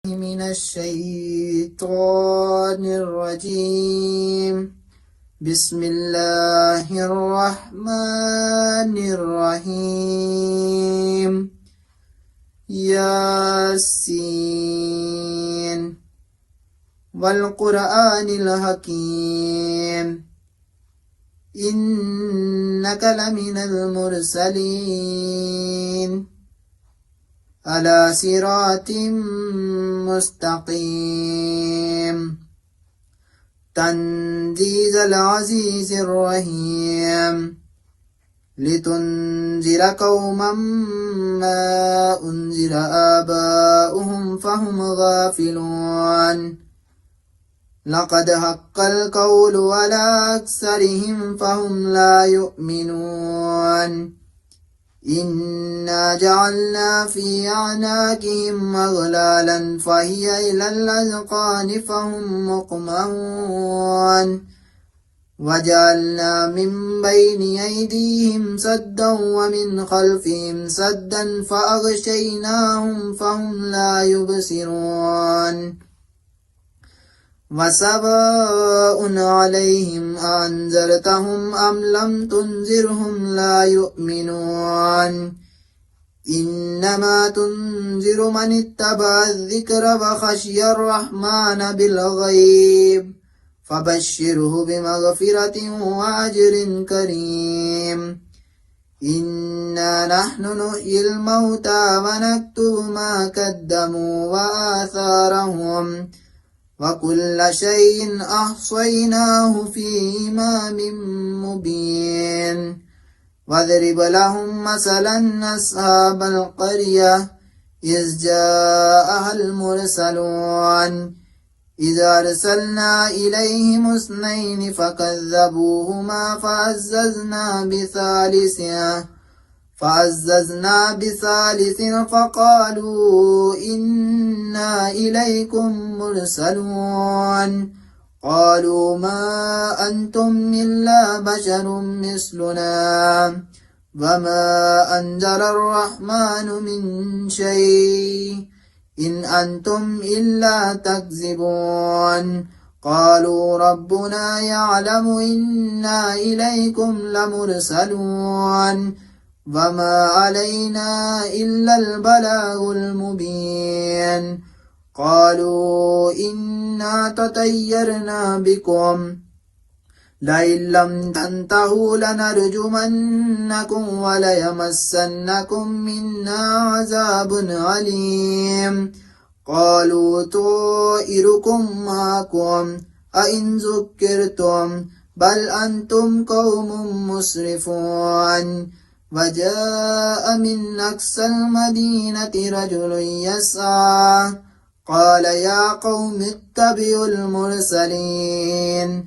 من الشيطان الرجيم. بسم الله الرحمن الرحيم. ياسين والقرآن الحكيم إنك لمن المرسلين على صراط مستقيم تنزيل العزيز الرحيم لتنذر قوما ما أنذر آباؤهم فهم غافلون لقد حق القول على أكثرهم فهم لا يؤمنون إنا جعلنا في أعناقهم أغلالا فهي إلى الأذقان فهم مقمحون وجعلنا من بين أيديهم سدا ومن خلفهم سدا فأغشيناهم فهم لا يبصرون وسواء عليهم أنذرتهم أم لم تنذرهم لا يؤمنون إنما تنذر من اتبع الذكر وخشي الرحمن بالغيب فبشره بمغفرة وأجر كريم إنا نحن نحيي الموتى ونكتب ما قدموا وآثارهم وكل شيء أحصيناه في إمام مبين واضرب لهم مثلا أصحاب القرية إذ جاءها المرسلون إذ أرسلنا إليهم اثنين فكذبوهما فعززنا بثالث فقالوا إنا إليكم مرسلون قالوا ما أنتم إلا بشر مثلنا وما أنزل الرحمن من شيء إن أنتم إلا تكذبون قالوا ربنا يعلم إنا إليكم لمرسلون وما علينا إلا البلاغ المبين قالوا إنا تطيرنا بكم لئن لم تنتهوا لنرجمنكم وليمسنكم منا عذاب عليم قالوا طائركم معكم أئن ذكرتم بل أنتم قوم مسرفون وجاء من أقصى المدينة رجل يسعى قال يا قوم اتبعوا المرسلين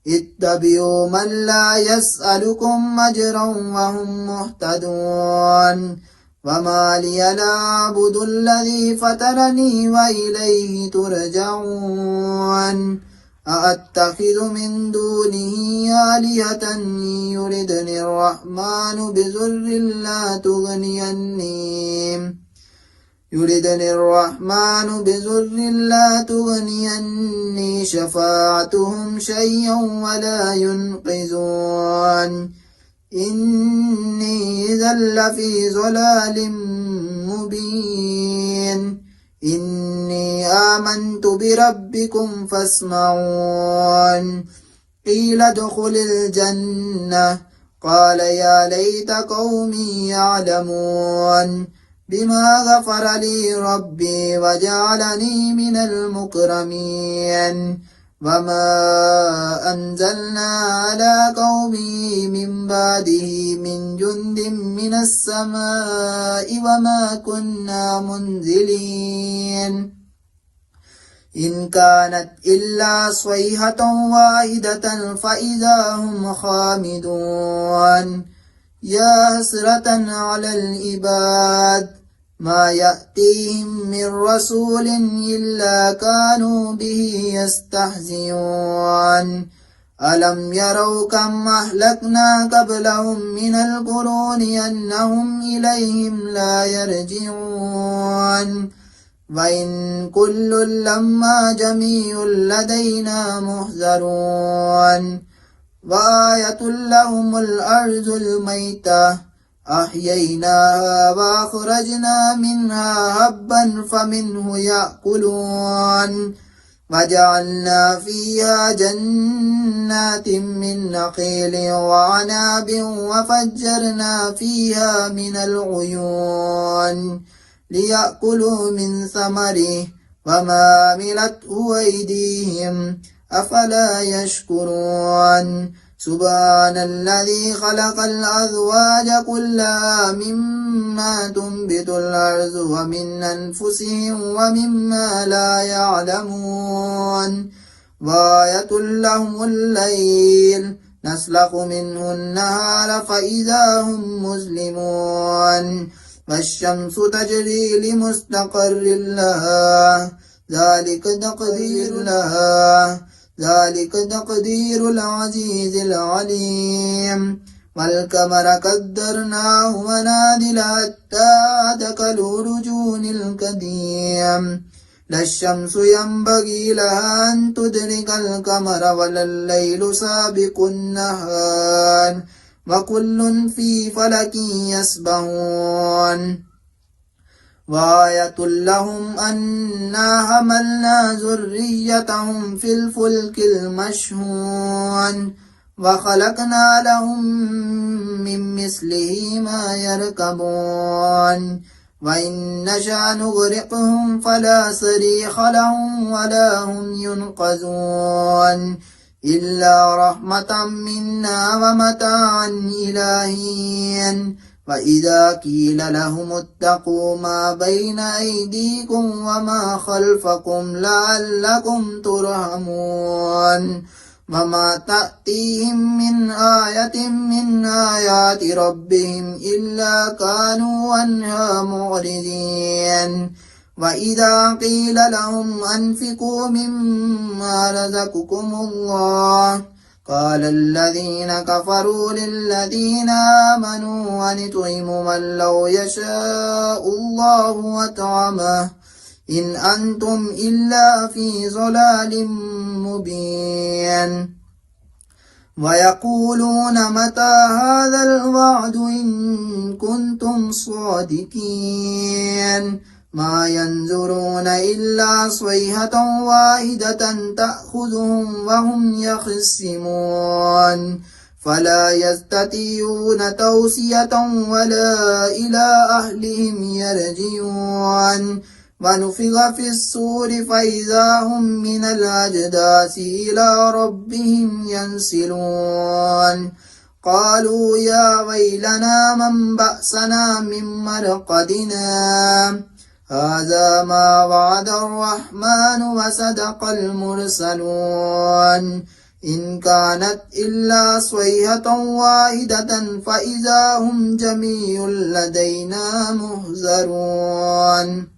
اتبعوا من لا يسألكم أجرا وهم مهتدون وما لي لا أعبد الذي فطرني وإليه ترجعون أأتخذ من دونه آلهة يردني الرحمن بضر لا تغنيني شفاعتهم شيئا ولا ينقذون إني إذا لفي ضلال مبين إني آمنت بربكم فاسمعون قيل ادخل الجنة قال يا ليت قومي يعلمون بما غفر لي ربي وجعلني من المكرمين وما أنزلنا على قومه من بعده من جند من السماء وما كنا منزلين إن كانت إلا صيحة واحدة فإذا هم خامدون يا حسرة على العباد ما يأتيهم من رسول إلا كانوا به يستهزئون ألم يروا كم أهلكنا قبلهم من القرون أنهم إليهم لا يرجعون وإن كل لما جميع لدينا محضرون وآية لهم الأرض الميتة أحييناها وأخرجنا منها هبا فمنه يأكلون وجعلنا فيها جنات من نخيل وعناب وفجرنا فيها من العيون ليأكلوا من ثمره وما عملته أيديهم أفلا يشكرون سبحان الذي خلق الأزواج كلها مما تنبت الأرض ومن أنفسهم ومما لا يعلمون وآية لهم الليل نسلخ منه النهار فإذا هم مظلمون والشمس تجري لمستقر لها ذلك تقدير العزيز العليم والقمر قدرناه منازل حتى عاد كالعرجون القديم لا الشمس ينبغي لها أن تدرك القمر ولا الليل سابق النهار وكل في فلك يسبحون وآية لهم أنا حملنا ذريتهم في الفلك المشحون وخلقنا لهم من مثله ما يركبون وإن نشأ نغرقهم فلا صريخ لهم ولا هم ينقذون إلا رحمة منا ومتاعا إلى حين وإذا قيل لهم اتقوا ما بين أيديكم وما خلفكم لعلكم ترحمون وما تأتيهم من آية من آيات ربهم إلا كانوا عنها معرضين وإذا قيل لهم أنفقوا مما رزقكم الله قال الذين كفروا للذين آمنوا ونطعم من لو يشاء الله أطعمه إن أنتم إلا في ضلال مبين ويقولون متى هذا الوعد إن كنتم صادقين ما ينظرون إلا صيحة واحدة تأخذهم وهم يخصمون فلا يستطيعون توصية ولا إلى أهلهم يرجعون ونفخ في الصور فإذا هم من الأجداث إلى ربهم ينسلون قالوا يا ويلنا من بأسنا من مرقدنا هذا ما وعد الرحمن وصدق المرسلون إن كانت إلا صيحة واحدة فإذا هم جميع لدينا محضرون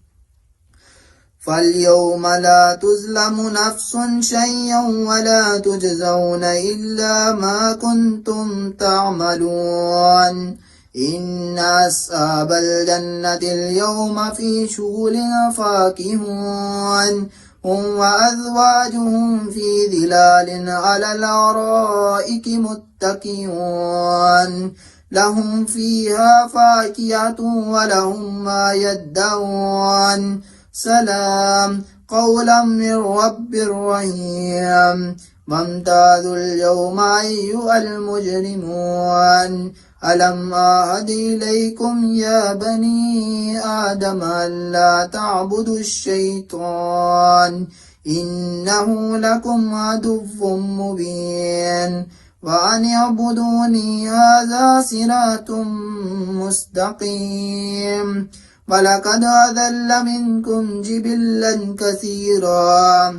فاليوم لا تظلم نفس شيئا ولا تجزون إلا ما كنتم تعملون إن أصحاب الجنة اليوم في شغل فاكهون هم وأزواجهم في ظلال على الأرائك متكئون لهم فيها فاكهة ولهم ما يدعون سلام قولا من رب رحيم وامتازوا اليوم أيها المجرمون ألم أعهد إليكم يا بني آدم ألا تعبدوا الشيطان إنه لكم عدو مبين وأن اعبدوني هذا صراط مستقيم ولقد أضل منكم جبلا كثيرا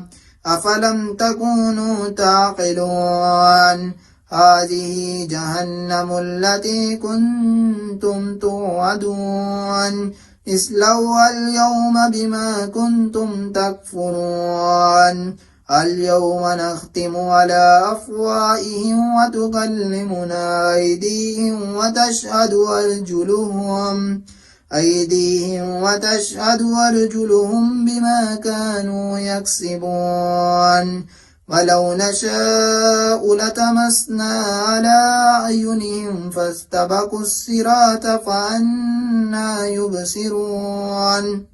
أفلم تكونوا تعقلون هذه جهنم التي كنتم توعدون اصلوها اليوم بما كنتم تكفرون اليوم نختم على أفواههم وتكلمنا أيديهم وتشهد أرجلهم أيديهم وتشهد أرجلهم بما كانوا يكسبون ولو نشاء لتمسنا على أعينهم فاستبقوا الصراط فأنى يبصرون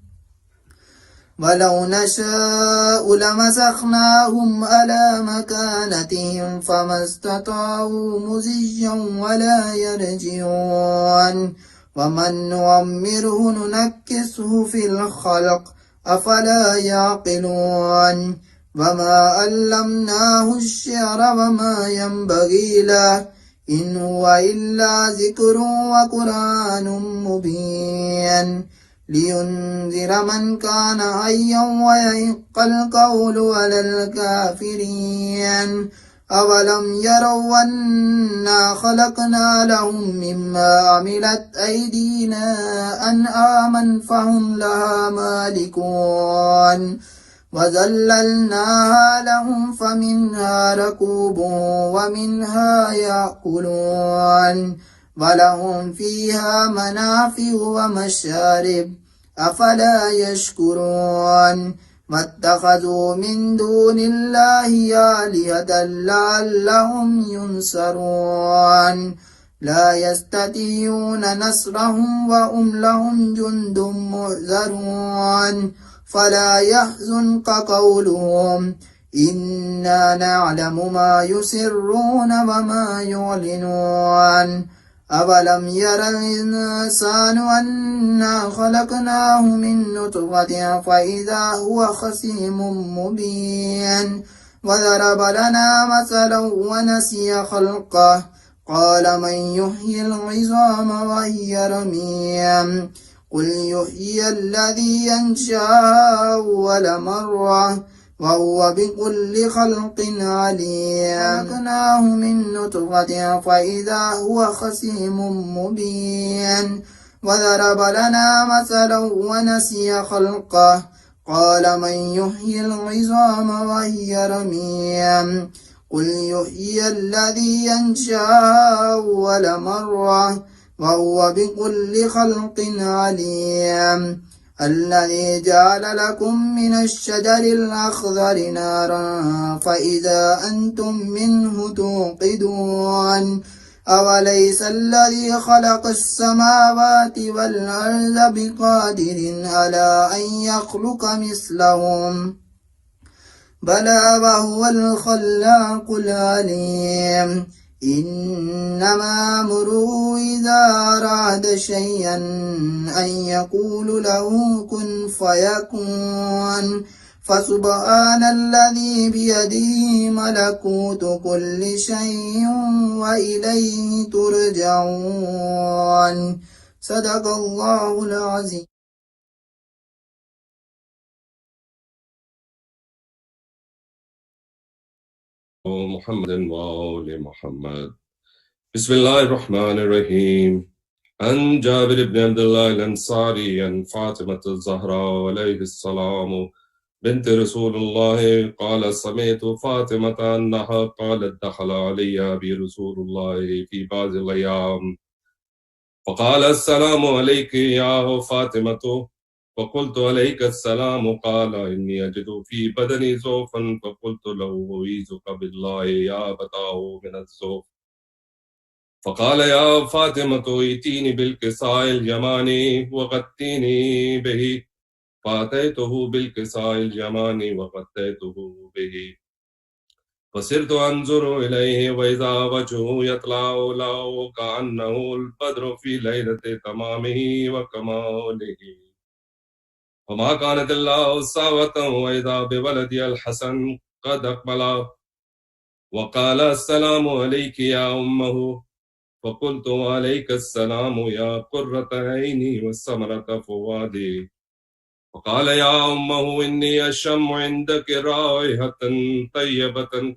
ولو نشاء لمسخناهم على مكانتهم فما استطاعوا مزيا ولا يرجعون ومن نعمره ننكسه في الخلق أفلا يعقلون وما علمناه الشعر وما ينبغي له إن هو إلا ذكر وقرآن مبين لينذر من كان حيا ويحق القول على الكافرين أولم يروا أنا خلقنا لهم مما عملت أيدينا أنعاما فهم لها مالكون وذللناها لهم فمنها ركوبهم ومنها يأكلون ولهم فيها منافع ومشارب أفلا يشكرون واتخذوا من دون الله آلهة لعلهم ينصرون لا يستطيعون نصرهم وهم لهم جند محضرون فلا يحزنك قولهم إنا نعلم ما يسرون وما يعلنون أولم ير الإنسان أنا خلقناه من نطفة فإذا هو خصيم مبين وضرب لنا مثلا ونسي خلقه قال من يحيي العظام وهي رميم قل يحيي الذي ينشأها أول مرة وهو بكل خلق عليم خلقناه من نطفة فإذا هو خصيم مبين وضرب لنا مثلا ونسي خلقه قال من يحيي العظام وهي رميم قل يحيي الذي ينشأها أول مرة وهو بكل خلق عليم الذي جعل لكم من الشجر الأخضر نارا فإذا أنتم منه توقدون أوليس الذي خلق السماوات والأرض بقادر على أن يخلق مثلهم بلى وهو الخلاق العليم إنما أمره إذا أراد شيئا أن يقول له كن فيكون فسبحان الذي بيده ملكوت كل شيء وإليه ترجعون صدق الله العظيم. محمد وآل محمد. بسم الله الرحمن الرحيم. عن جابر بن عبد الله الأنصاري عن فاطمة الزهراء عليه السلام بنت رسول الله قال سمعت فاطمة أنها قالت دخل علي أبي رسول الله في بعض الأيام فقال السلام عليك يا فاطمة فقلت عليك السلام قال إني أجد في بدني زوفا فقلت له أعيذك بالله يا أبتاه من الزوف فقال يا فاطمة ائتيني بالكساء اليماني وغطيني به فأتيته بالكساء اليماني وغطيته به فصرت أنظر إليه وإذا وجهه يطلع له كأنه البدر في ليلة تمامه وكماله وما كانت الله ساوة وإذا بولدي الحسن قد أقبل وقال السلام عليك يا أمه فقلت وعليك السلام يا قرة عيني والسمرة فؤادي وقال يا أمه إني أشم عندك رائحة طيبة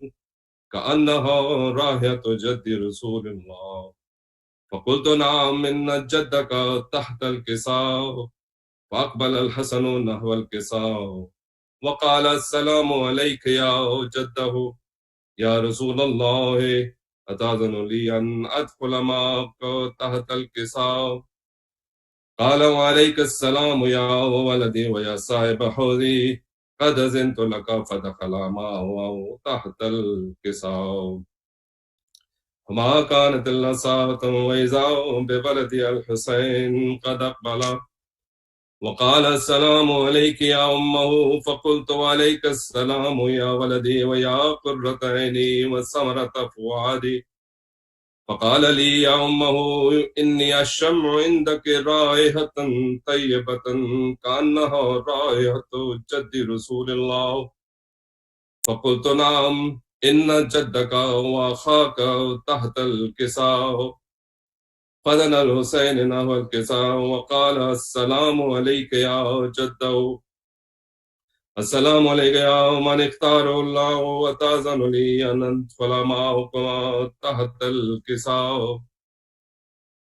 كأنها رائحة جد رسول الله فقلت نعم إن جدك تحت الكساء فأقبل الحسن نحو الكساء وقال السلام عليك يا جده يا رسول الله أتأذن لي أن أدخل معك تحت الكساء قال وعليك السلام يا ولدي ويا صاحب حوضي قد أذنت لك فدخل معه تحت الكساء وما كانت إلا ساعة وإذا بولدي الحسين قد أقبل وقال السلام عليك يا أمه فقلت وعليك السلام يا ولدي ويا قرة عيني وثمرة فؤادي فقال لي يا أمه إني أشم عندك رائحة طيبة كأنها رائحة جد رسول الله فقلت نعم إن جدك وأخاك تحت الكساء فدن الحسين نحو الكساء وقال السلام عليك يا جده السلام عليك يا من اختار الله وتأذن لي أن أدخل معكما تحت الكساء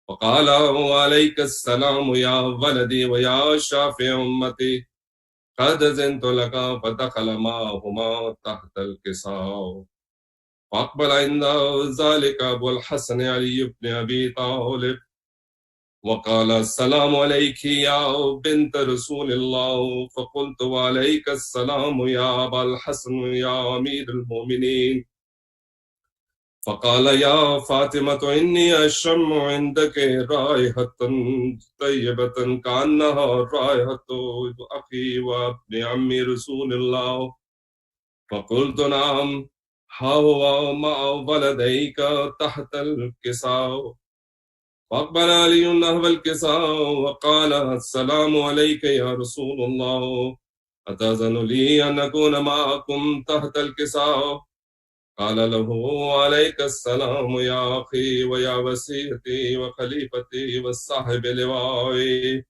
وقال وعليك السلام يا ولدي ويا شافع أمتي قد أذنت لك فدخل معهما تحت الكساء فأقبل عند ذلك أبو الحسن علي بن أبي طالب وقال السلام عليك يا بنت رسول الله فقلت وعليك السلام يا أبا الحسن يا أمير المؤمنين فقال يا فاطمة إني أشم عندك رائحة طيبة كأنها رائحة أخي وابن عمي رسول الله فقلت نعم ها هو مع ولديك تحت الكساء فأقبل علي نحو الكساء وقال السلام عليك يا رسول الله أتأذن لي أن أكون معكم تحت الكساء قال له عليك السلام يا أخي ويا وسيلتي وخليفتي والصاحب لوائي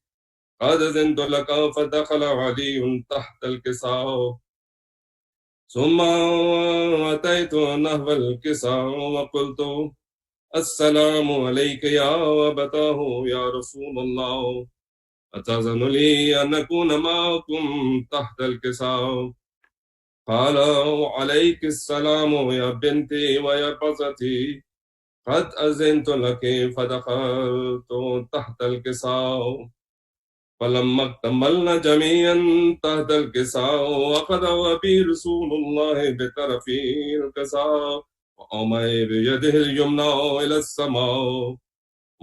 قد أذنت لك فدخل علي تحت الكساء ثم أتيت نحو الكساء وقلت السلام عليك يا أبتاه يا رسول الله أتأذن لي أن أكون معكم تحت الكساء قال عليك السلام يا بنتي ويا قصتي قد أذنت لك فدخلت تحت الكساء فلما اكتملنا جميعا تحت الكساء وأخذ أبي رسول الله بطرفي الكساء وأمر بيده اليمنى إلى السماء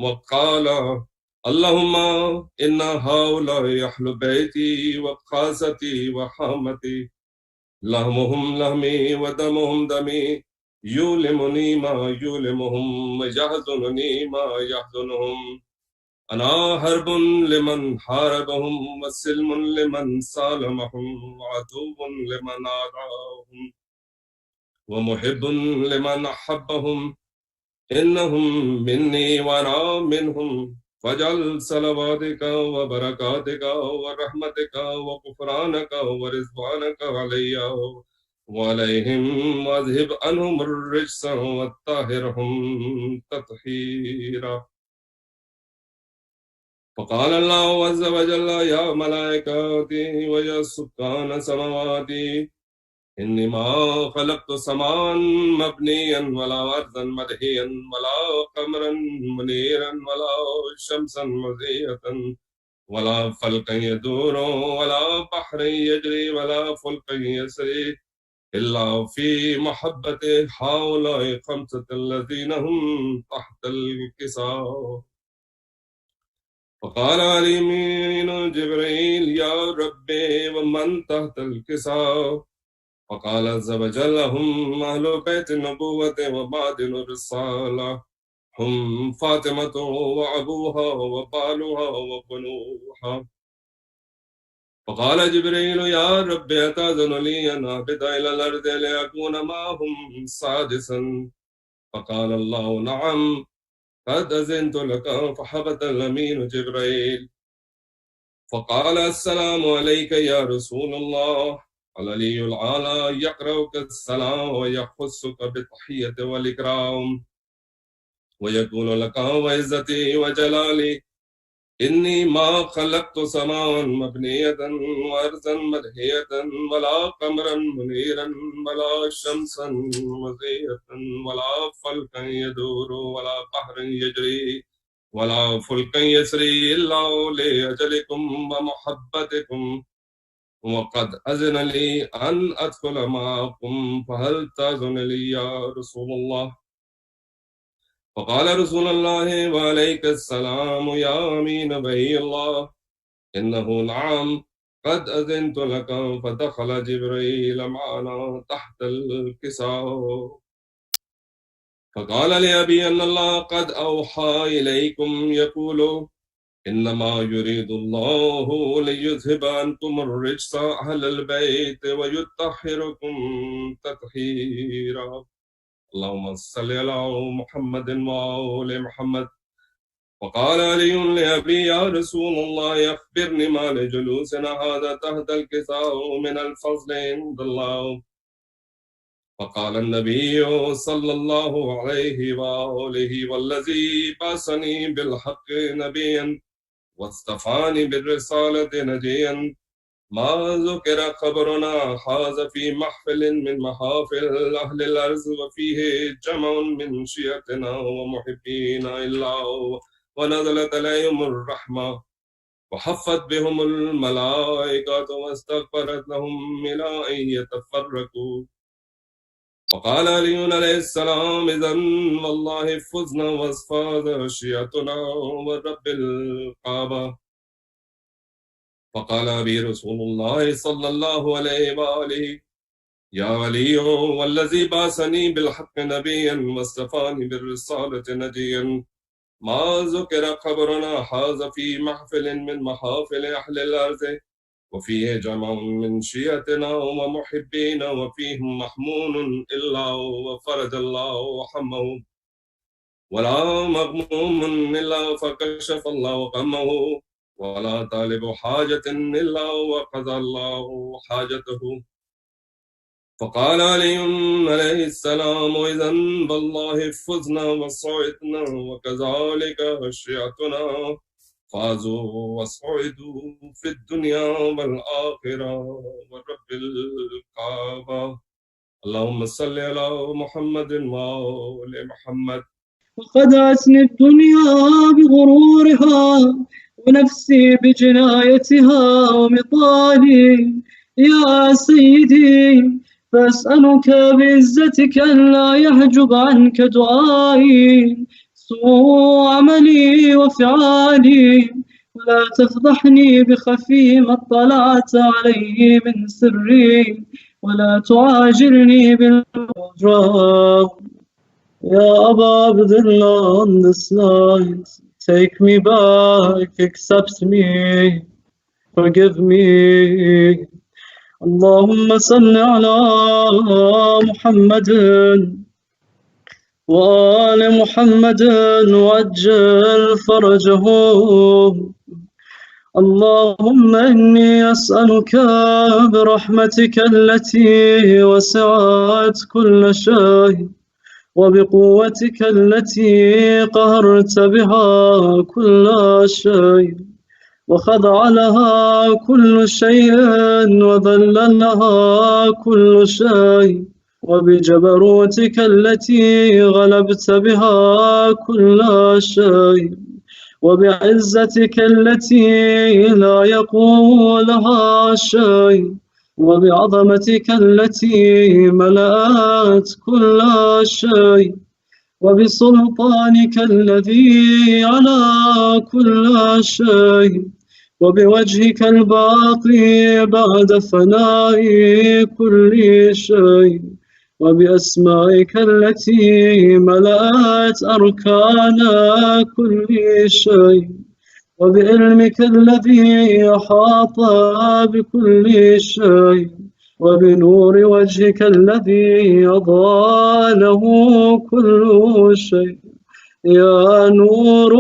وقال اللهم إن هؤلاء أهل بيتي وخاصتي وحامتي لحمهم لحمي ودمهم دمي يؤلمني ما يؤلمهم ويحزنني ما يحزنهم أنا حرب لمن حاربهم وسلم لمن سالمهم وعدو لمن عاداهم ومحب لمن أحبهم إنهم مني وأنا منهم فاجعل صلواتك وبركاتك ورحمتك وغفرانك ورضوانك علي وعليهم واذهب عنهم الرجس وطهرهم تطهيرا فقال الله عز وجل يا ملائكتي ويا سكان سماواتي إني ما خلقت سماء مبنيا ولا أرضا مدهيا ولا قمرا منيرا ولا شمسا مضيئة ولا فلكا يدور ولا بحر يجري ولا فلك يسري إلا في محبة هؤلاء خمسة الذين هم تحت الكساء فقال علي من جبريل يا ربي ومن تحت الكساء فقال عز وجل هم أهل بيت النبوة وبعدن الرسالة هم فاطمة وأبوها وبالها وبنوها فقال جبريل يا رب أتأذن لي أن أهبط إلى الأرض لأكون معهم سادسا فقال الله نعم قد أذنت لك فحبط الأمين جبريل فقال السلام عليك يا رسول الله العلي العالى يقرأك السلام ويخصك بالتحية والإكرام ويقول لك وعزتي وجلالي إني ما خلقت سماء مبنية وأرضا مدهية ولا قمرا منيرا ولا شمسا مضيئة ولا فلكا يدور ولا بحر يجري ولا فلكا يسري إلا لأجلكم ومحبتكم وقد أذن لي أن أدخل معكم فهل تأذن لي يا رسول الله؟ فقال رسول الله وعليك السلام يا أمين بهي الله إنه نعم قد أذنت لك. فدخل جبريل معنا تحت الكساء فقال لأبي أن الله قد أوحى إليكم يقول إنما يريد الله ليذهب عنكم الرجس أهل البيت ويطهركم تطهيرا. اللهم صل على محمد وآل محمد. وقال علي لأبي يا رسول الله أخبرني ما لجلوسنا هذا تحت الكساء من الفضل عند الله. فقال النبي صلى الله عليه وآله والذي بعثني بالحق نبيا واصطفاني بالرسالة نجيا ما ذكر خبرنا هذا في محفل من محافل أهل الأرض وفيه جمع من شيعتنا ومحبينا إلا ونزلت عليهم الرحمة وحفت بهم الملائكة واستغفرت لهم إلى أن يتفرقوا. وقال علي عليه السلام إذن والله فزنا واصفاد شيعتنا ورب الكعبة. فقال أبي رسول الله صلى الله عليه وآله يا علي والذي بعثني بالحق نبيا واصطفاني بالرسالة نجيا ما ذكر خبرنا هذا في محفل من محافل أهل الأرض وفيه جمع من شيعتنا ومحبينا وفيهم محمون إلا وفرج الله همه ولا مغموم إلا فكشف الله غمه ولا طالب حاجة إلا وقضى الله حاجته. فقال علي عليه السلام إذن بالله فزنا وصعدنا وكذلك شيعتنا فازوا وصعدوا في الدنيا والآخرة ورب الكعبة. اللهم صل على محمد وآل محمد. وخدعتني الدنيا بغرورها ونفسي بجنايتها ومطالي يا سيدي فأسألك بعزتك أن لا يحجب عنك دعائي سوء عملي وفعالي ولا تفضحني بخفي ما اطلعت عليه من سري ولا تعاجلني بالمجرى. يا أبا عبد الله on this night, take me back, accept me, forgive me. اللهم صل على محمد وآل محمد وعجل فرجهم. اللهم إني أسألك برحمتك التي وسعت كل شيء وبقوتك التي قهرت بها كل شيء وخضع لها كل شيء وذل لها كل شيء وبجبروتك التي غلبت بها كل شيء وبعزتك التي لا يقوم لها شيء وبعظمتك التي ملأت كل شيء وبسلطانك الذي على كل شيء وبوجهك الباقي بعد فناء كل شيء وبأسمائك التي ملأت أركان كل شيء وبعلمك الذي أحاط بكل شيء وبنور وجهك الذي أضاء له كل شيء. يا نور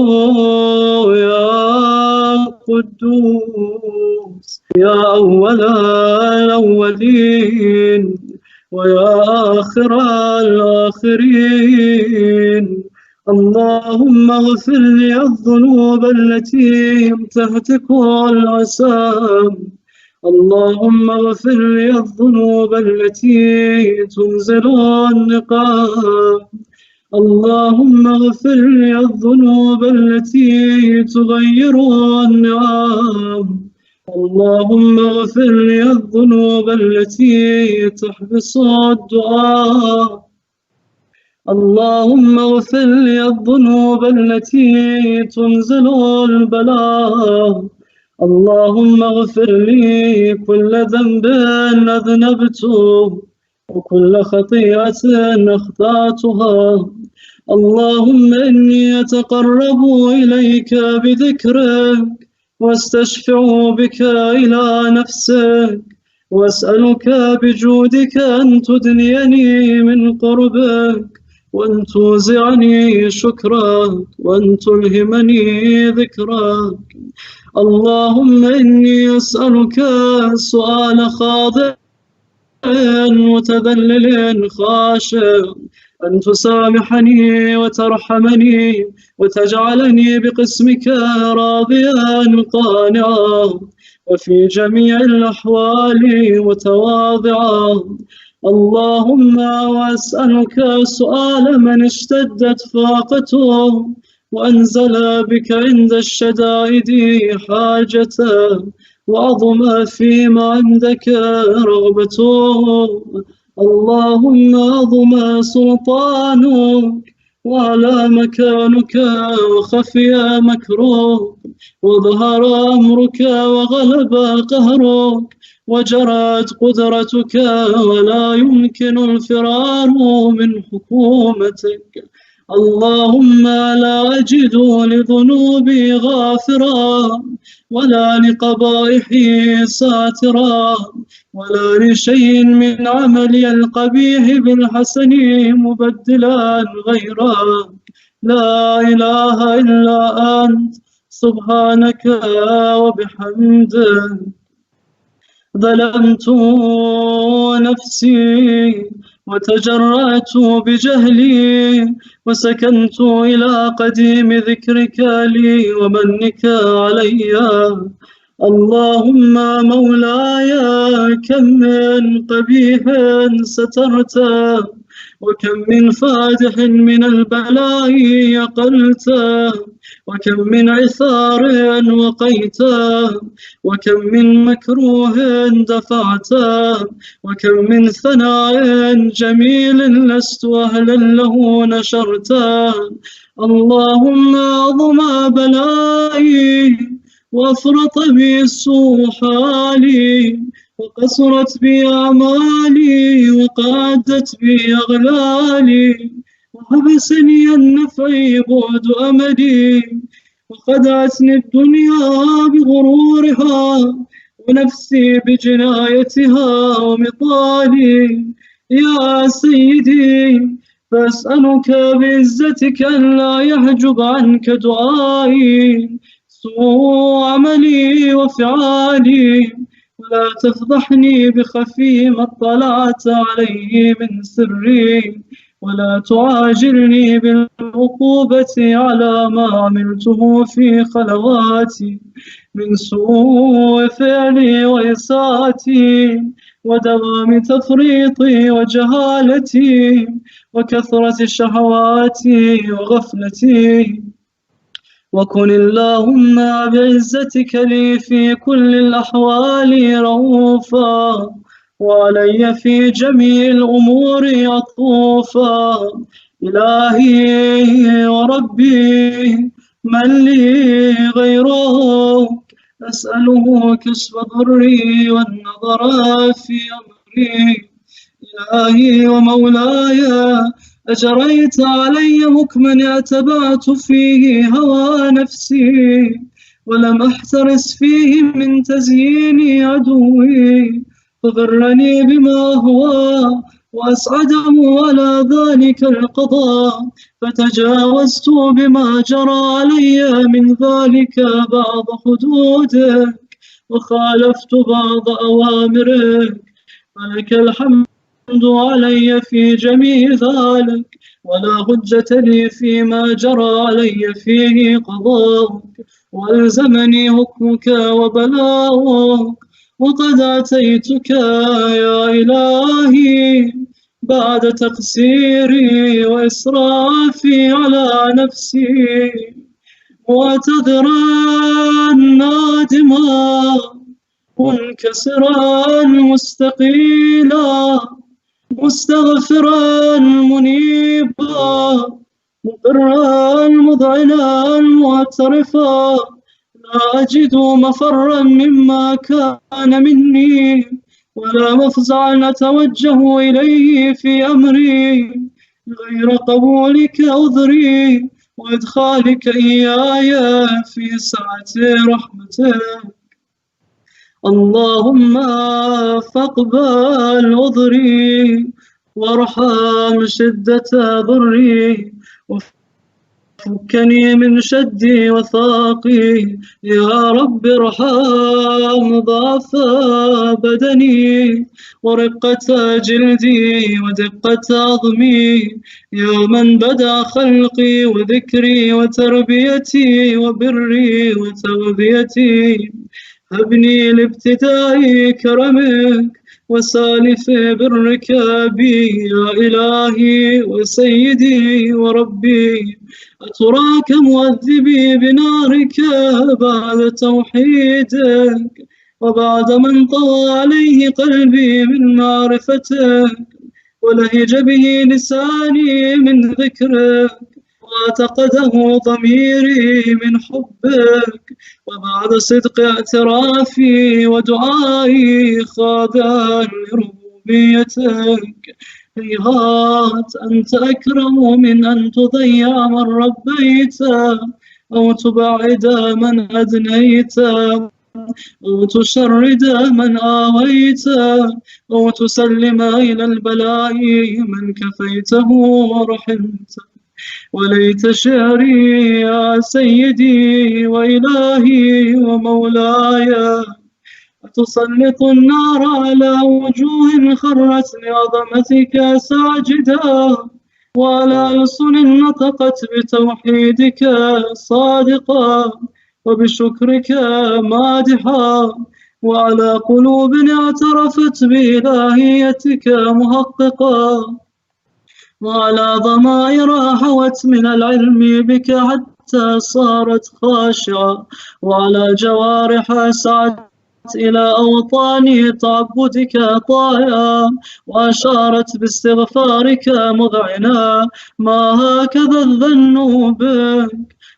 يا قدوس يا أول الأولين ويا آخر الآخرين. اللهم اغفر لي الذنوب التي تهتك العسام. اللهم اغفر لي الذنوب التي تنزل النقام. اللهم اغفر لي الذنوب التي تغير النعم. اللهم اغفر لي الذنوب التي تحبس الدعاء. اللهم اغفر لي الذنوب التي تنزل البلاء. اللهم اغفر لي كل ذنب أذنبته وكل خطيئة أخطأتها. اللهم إني أتقرب إليك بذكرك واستشفع بك إلى نفسك وأسألك بجودك أن تدنيني من قربك وأن توزعني شكرك وأن تلهمني ذكرك. اللهم إني أسألك سؤال خاضع متذلل خاشع أن تسامحني وترحمني وتجعلني بقسمك راضيا قانعا وفي جميع الأحوال متواضعا. اللهم وأسألك سؤال من اشتدت فاقته وأنزل بك عند الشدائد حاجته وعظم فيما عندك رغبته. اللهم عظم سلطانك وعلى مكانك وخفي مكروك وظهر أمرك وغلب قهرك وجرت قدرتك ولا يمكن الفرار من حكومتك. اللهم لا أجد لذنوبي غافرا ولا لقبائحي ساترا ولا لشيء من عملي القبيح بالحسن مبدلا غيرا. لا إله إلا أنت سبحانك وبحمدك. ظلمت نفسي وتجرأت بجهلي وسكنت إلى قديم ذكرك لي ومنك علي. اللهم مولاي كم من قبيح سترته وكم من فادح من البلاء يقلته وكم من عثار وقيته وكم من مكروه دفعته وكم من ثناء جميل لست أهلا له نشرته. اللهم أعظم بلائي وأفرط بي سوء حالي وقصرت بي أعمالي وقعدت بي أغلالي وحبسني النفع بعد أملي وخدعتني الدنيا بغرورها ونفسي بجنايتها ومطالي. يا سيدي فأسألك بعزتك أن لا يحجب عنك دعائي سوء عملي وفعالي ولا تفضحني بخفي ما اطلعت عليه من سري ولا تعاجلني بالعقوبة على ما عملته في خلواتي من سوء فعلي وإساءتي ودوام تفريطي وجهالتي وكثرة شهواتي وغفلتي. وكن اللهم بعزتك لي في كل الأحوال رؤوفا وعلي في جميع الأمور عطوفا. إلهي وربي من لي غيرك أسأله كشف ضري والنظر في أمري. إلهي ومولاي أجريت علي حكما اعتبعت فيه هوى نفسي ولم أحترس فيه من تزيين عدوي فغرني بما هو وأسعده على ذلك القضاء فتجاوزت بما جرى علي من ذلك بعض حدودك وخالفت بعض أوامرك فلك الحمد علي في جميع ذلك ولا حجة لي فيما جرى علي فيه قضاءك والزمني حكمك وبلاؤك. وقد أتيتك يا إلهي بعد تقصيري وإسرافي على نفسي، معتذرا نادما منكسرا مستقيلا، مستغفرا منيبا، مقرا مذعنا معترفا، لا أجد مفرا مما كان مني، ولا مفزعا أتوجه إليه في أمري غير قبولك عذري وإدخالك إياي في سعة رحمتك. اللهم فاقبل عذري وارحم شدة ضري وفكني من شدي وثاقي. يا رب ارحم ضعف بدني ورقة جلدي ودقة عظمي، يا من بدأ خلقي وذكري وتربيتي وبري وتغذيتي. هبني لابتداء كرمك وسالف برك بي، يا إلهي وسيدي وربي. أتراك مؤذبي بنارك بعد توحيدك، وبعد من طوى عليه قلبي من معرفتك، ولهج به لساني من ذكرك، واعتقده ضميري من حبك، وبعد صدق اعترافي ودعائي خاضعا لربوبيتك. هيهات أنت أكرم من أن تضيع من ربيت، أو تبعد من أدنيت، أو تشرد من آويت، أو تسلم إلى البلاء من كفيته ورحمته. وليت شعري يا سيدي وإلهي ومولاي، أتسلط النار على وجوه خرت لعظمتك ساجدا، وعلى ألسن نطقت بتوحيدك صادقا وبشكرك مادحا، وعلى قلوب اعترفت بإلهيتك محققا، وعلى ضمائر حوت من العلم بك حتى صارت خاشعة، وعلى جوارح سعت إلى أوطان تعبدك طائعة، وأشارت باستغفارك مذعنا. ما هكذا الظن بك،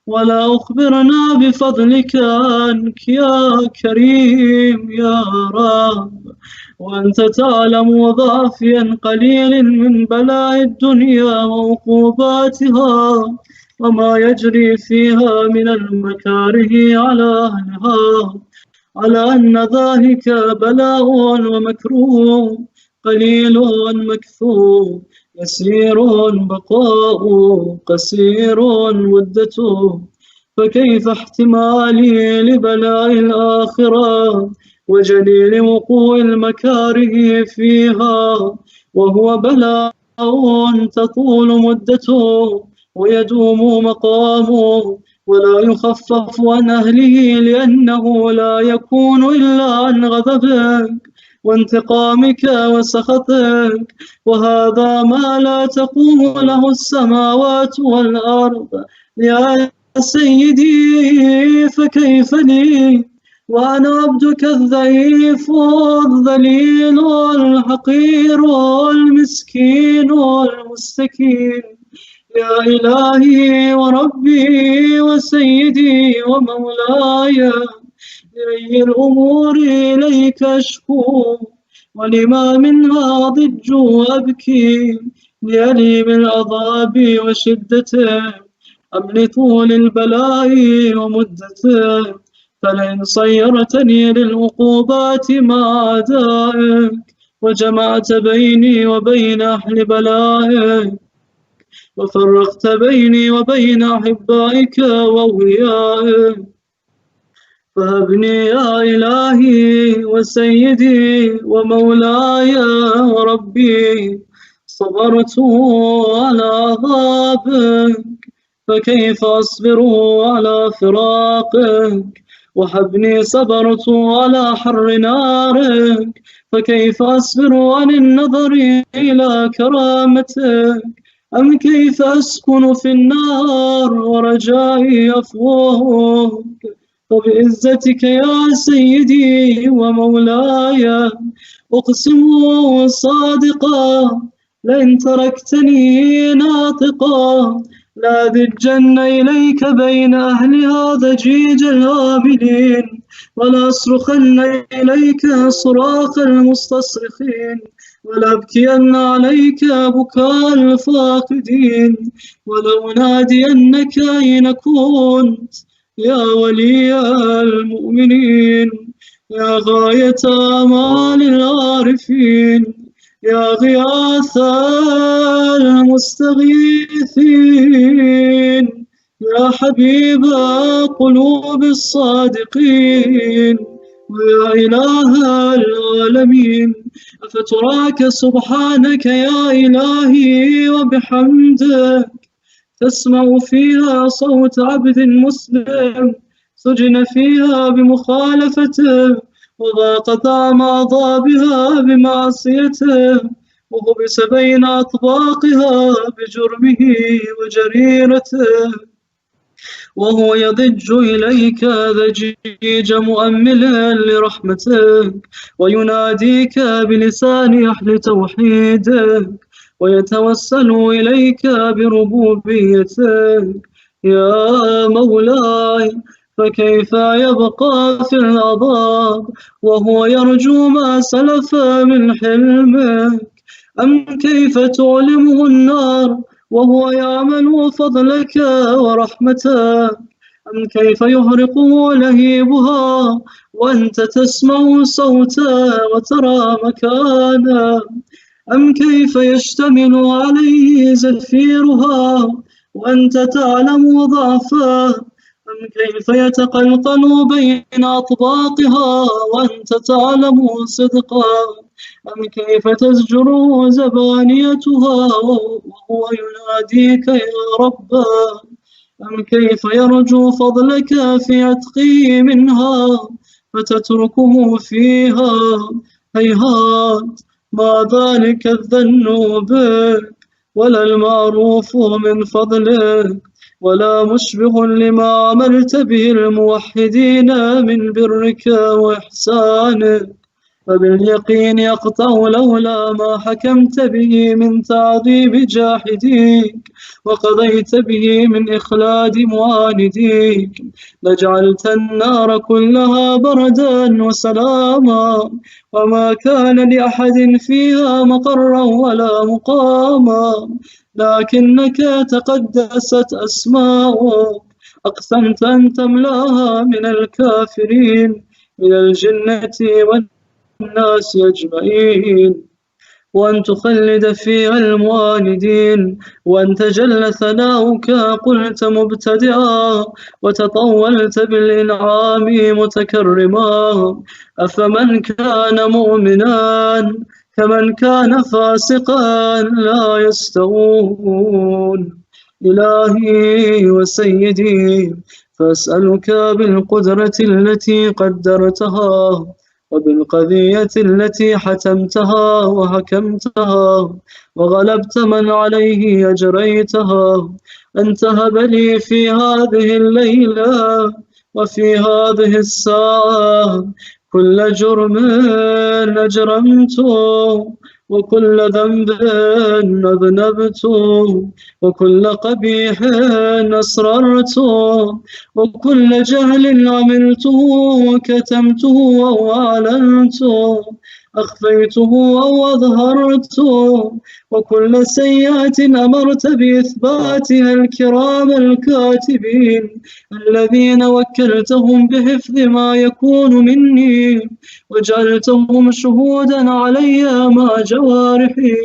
ولا أخبرنا بفضلك عنك يا كريم يا رب. وأنت تعلم ضعفي قليل من بلاء الدنيا وعقوباتها، وما يجري فيها من المكاره على أهلها، على أن ذلك بلاء ومكروه، قليل مكثور، يسير بقاء، قصير مدته. فكيف احتمالي لبلاء الآخرة وجليل وقوع المكاره فيها، وهو بلاء تطول مدته ويدوم مقامه، ولا يخفف عن أهله، لأنه لا يكون إلا عن غضبك وانتقامك وسخطك، وهذا ما لا تقوم له السماوات والأرض. يا سيدي فكيف لي وأنا عبدك الضعيف الذليل الحقير المسكين المستكين. يا إلهي وربي وسيدي ومولاي، لأي الأمور إليك أشكو، ولما منها ضج وأبكي، لأليم العذاب وشدته أم لطول البلاء ومدته. فلئن صيرتني للعقوبات مع أعدائك، وجمعت بيني وبين أهل بلائك، وفرقت بيني وبين أحبائك وأوليائك، فهبني يا إلهي وسيدي ومولاي وربي. صبرت على عذابك، فكيف أصبر على فراقك؟ وهبني صبرت على حر نارك، فكيف أصبر عن النظر إلى كرامتك؟ أم كيف أسكن في النار ورجائي عفوك؟ فبعزتك يا سيدي ومولاي أقسم صادقا لئن تركتني ناطقا لأذجن إليك بين أهلها ضجيج الهاملين ولأصرخن إليك صراخ المستصرخين ولأبكين عليك بكاء الفاقدين ولأنادينك أين كنت يا ولي المؤمنين يا غاية آمال العارفين يا غياث المستغيثين يا حبيب قلوب الصادقين ويا إله العالمين أفتراك سبحانك يا إلهي وبحمدك تسمع فيها صوت عبد مسلم سجن فيها بمخالفته وضاق طعم عذابها بمعصيته وحبس بين أطباقها بجرمه وجريرته وهو يضج إليك ضجيج مؤمل لرحمتك ويناديك بلسان أهل توحيدك ويتوسل إليك بربوبيتك يا مولاي فكيف يبقى في العذاب وهو يرجو ما سلف من حلمك أم كيف تعلمه النار وهو يعمل فضلك ورحمتك أم كيف يهرقه لهيبها وأنت تسمع صوتا وترى مكانا أم كيف يشتمل عليه زفيرها وأنت تعلم ضعفه أم كيف يتقلقل بين أطباقها وأنت تعلم صدقا أم كيف تزجر زبانيتها وهو يناديك يا رب أم كيف يرجو فضلك في عتقه منها فتتركه فيها هيهات ما ذلك الذنوب بك ولا المعروف من فضلك ولا مشبه لما عملت به الموحدين من برك وإحسانك فباليقين يقطع لولا ما حكمت به من تعذيب جاحديك وقضيت به من إخلاد معانديك لجعلت النار كلها بردا وسلاما وما كان لأحد فيها مقرا ولا مقاما لكنك تقدست أسماؤك أقسمت أن تملاها من الكافرين من الجنة والناس أجمعين وأن تخلد فيها المعاندين وأن تجل ثناؤك قلت مبتدعا وتطولت بالإنعام متكرما أفمن كان مؤمنا كمن كان فاسقا لا يستوون إلهي وسيدي فأسألك بالقدرة التي قدرتها وبالقضية التي حتمتها وحكمتها وغلبت من عليه أجريتها أن تهب لي في هذه الليلة وفي هذه الساعة كل جرم أجرمته وكل ذنب أذنبته وكل قبيح أسررته وكل جهل عملته وكتمته أو أعلنته أخفيته أو أظهرته وكل سيئة أمرت بإثباتها الكرام الكاتبين الذين وكلتهم بحفظ ما يكون مني وجعلتهم شهودا علي مع جوارحي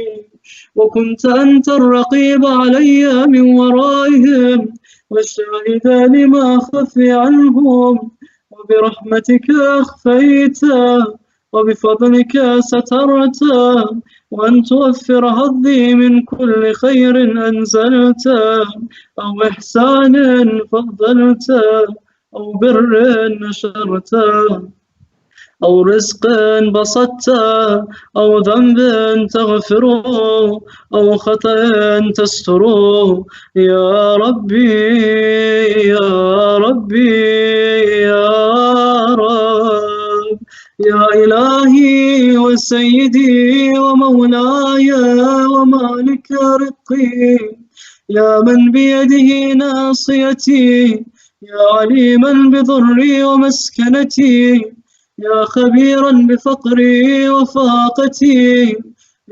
وكنت أنت الرقيب علي من ورائهم والشاهد لما خفي عنهم وبرحمتك أخفيته وبفضلك سترته وأن توفر حظي من كل خير أنزلته أو إحسان فضلته أو بر نشرته أو رزق بسطته أو ذنب تغفره أو خطأ تستره يا ربي يا ربي يا رب يا إلهي وسيدي ومولاي ومالك رقي يا من بيده ناصيتي يا عليما بضري ومسكنتي يا خبيرا بفقري وفاقتي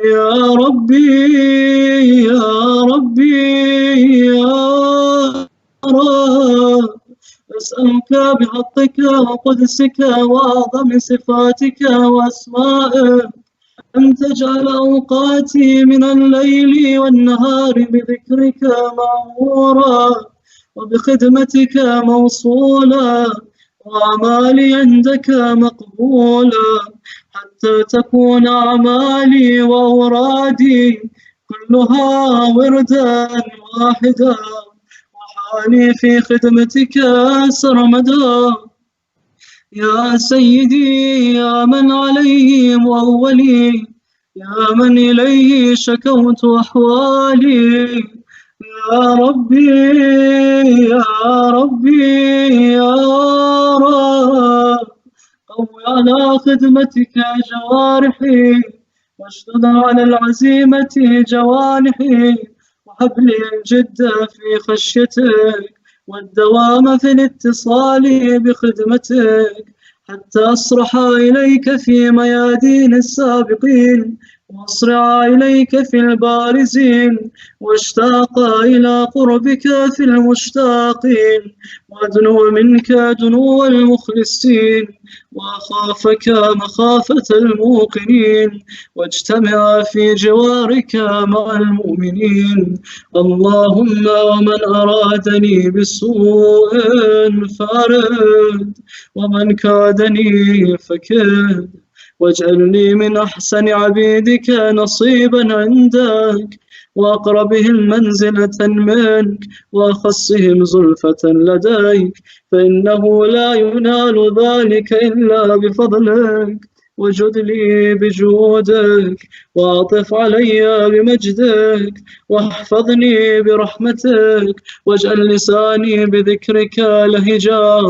يا ربي يا ربي يا رب أسألك بحقك وقدسك وأعظم صفاتك وأسمائك أن تجعل أوقاتي من الليل والنهار بذكرك معمورا وبخدمتك موصولا وأعمالي عندك مقبولا حتى تكون أعمالي وأورادي كلها وردا واحدا وحالي في خدمتك سرمدا يا سيدي يا من عليه مؤولي يا من إليه شكوت أحوالي يا ربي يا ربي يا رب قوي على خدمتك جوارحي واشدد على العزيمة جوانحي وهب لي الجد في خشيتك والدوام في الاتصال بخدمتك حتى أصرح إليك في ميادين السابقين وأصرع إليك في البارزين واشتاق إلى قربك في المشتاقين وأدنو منك دنو المخلصين وأخافك مخافة الموقنين واجتمع في جوارك مع المؤمنين اللهم ومن أرادني بسوء فارد ومن كادني فكد واجعلني من أحسن عبيدك نصيبا عندك وأقربهم منزلة منك وأخصهم زلفة لديك فإنه لا ينال ذلك إلا بفضلك وجد لي بجودك وأعطف علي بمجدك واحفظني برحمتك واجعل لساني بذكرك لهجا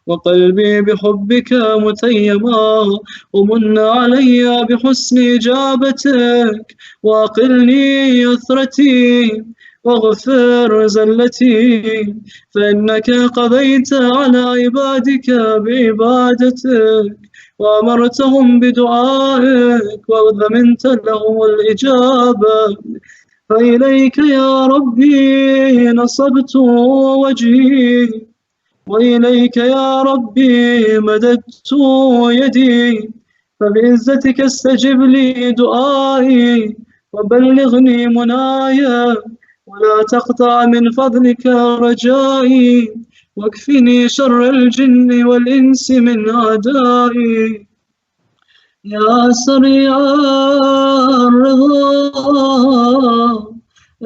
وقلبي بحبك متيما ومن علي بحسن إجابتك وأقلني يثرتي واغفر زلتي فإنك قضيت على عبادك بعبادتك وأمرتهم بدعائك وضمنت لهم الإجابة فإليك يا ربي نصبت وجهي وإليك يا ربي مددت يدي فبعزتك استجب لي دعائي وبلغني منايا ولا تقطع من فضلك رجائي واكفني شر الجن والإنس من أعدائي يا سريع الرضا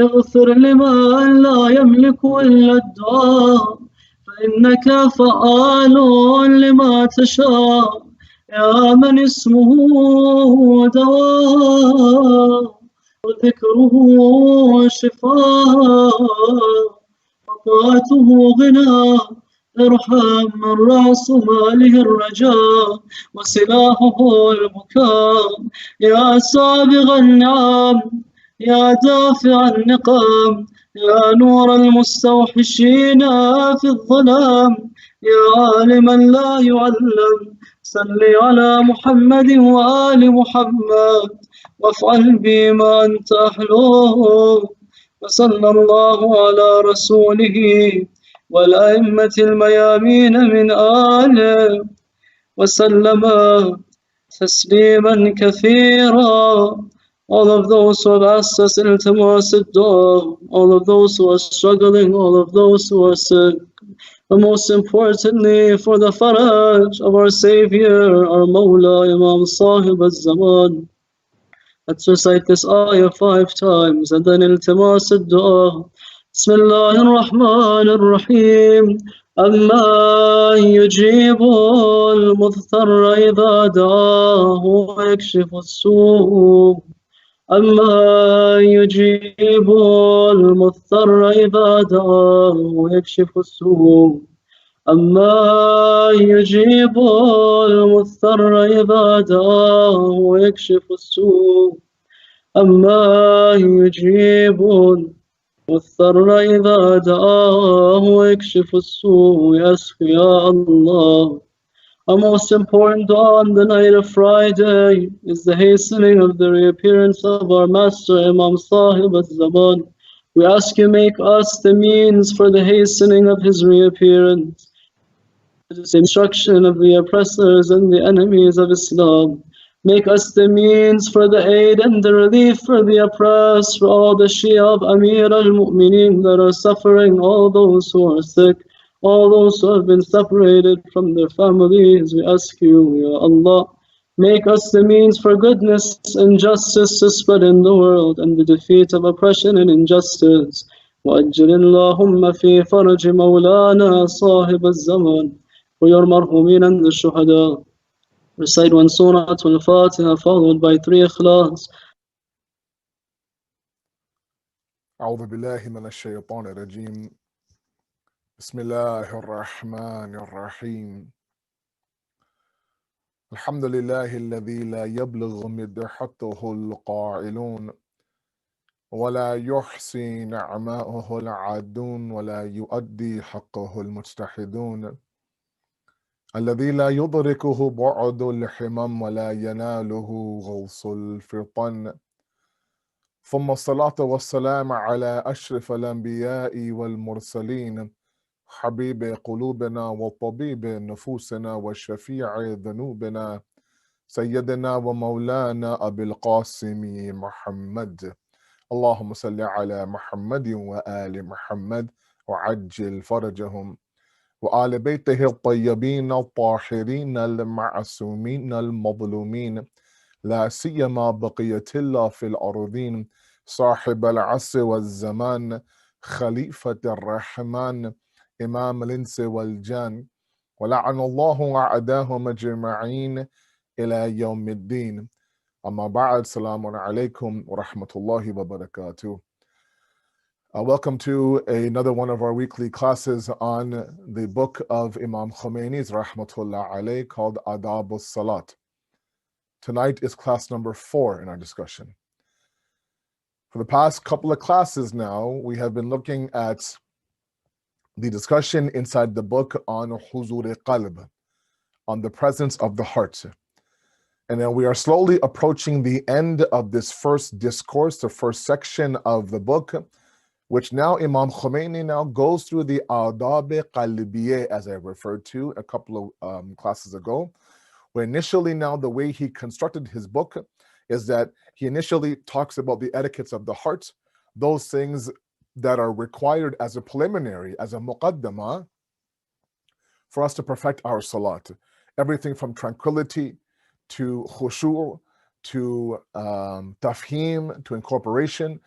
اغفر لمن لا يملك إلا الدعاء فإنك فعال لما تشاء يا من اسمه دواء وذكره شفاء وطاعته غنى ارحم من رأس ماله الرجاء وسلاحه البكاء يا سابغ النعم يا دافع النقم يا نور المستوحشين في الظلام يا عالما لا يعلم صل على محمد وآل محمد وافعل بما أنت أحلوه وصلى الله على رسوله والأئمة الميامين من آله وسلم تسليما كثيرا. All of those who have asked us iltimas ad-dua, all of those who are struggling, all of those who are sick, but most importantly for the faraj of our Savior, our Mawla, Imam Sahib al-Zaman. Let's recite this ayah 5 times and then iltimas ad-dua. بسم الله الرحمن الرحيم أما يجيب المضطر إذا دعاه ويكشف السوء أما يجيب المضطر إذا دعاه ويكشف السوء أما يجيب المضطر إذا دعاه ويكشف السوء أما يجيب المضطر إذا دعاه ويكشف السوء يسخ يا الله. A most important dua on the night of Friday is the hastening of the reappearance of our Master Imam Sahib al-Zaman. We ask you make us the means for the hastening of his reappearance, the destruction of the oppressors and the enemies of Islam. Make us the means for the aid and the relief for the oppressed, for all the Shia of Amir al-Mu'mineen that are suffering, all those who are sick, all those who have been separated from their families. We ask you, Ya Allah, make us the means for goodness and justice to spread in the world and the defeat of oppression and injustice. وأجل اللهم في fridge مولانا صاحب الزمان ويا المرحومين and the shuhada. Recite one surah al-Fatiha followed by 3 ikhlas. أعوذ بالله من الشيطان الرجيم. بسم الله الرحمن الرحيم. الحمد لله الذي لا يبلغ مدحته القائلون ولا يحصي نعماءه العادون ولا يؤدي حقه المجتحدون، الذي لا يدركه بعد الحمم ولا يناله غوص الفطن، ثم الصلاة والسلام على أشرف الأنبياء والمرسلين، حبيب قلوبنا وطبيب نفوسنا وشفيع ذنوبنا، سيدنا ومولانا أبي القاسم محمد. اللهم صل على محمد وآل محمد وعجل فرجهم وآل بيته الطيبين الطاهرين المعصومين المظلومين، لا سيما بقية الله في الأرضين، صاحب العصر والزمان، خليفة الرحمن، إمام الإنس والجان، ولعن الله أعداهم أجمعين إلى يوم الدين. أما بعد، السلام عليكم ورحمة الله وبركاته. Welcome to another one of our weekly classes on the book of Imam Khomeini's Rahmatullah alayh called Adab al-Salat. Tonight is class number 4 in our discussion. For the past couple of classes now, we have been looking at the discussion inside the book on Huzur Qalb, on the presence of the heart. And then we are slowly approaching the end of this first discourse, the first section of the book, which now Imam Khomeini now goes through the Adab Qalbiyeh, as I referred to a couple of classes ago, where initially now the way he constructed his book is that he initially talks about the etiquettes of the heart, those things that are required as a preliminary, as a muqaddamah, for us to perfect our salat. Everything from tranquility to khushu', to tafhim, to incorporation.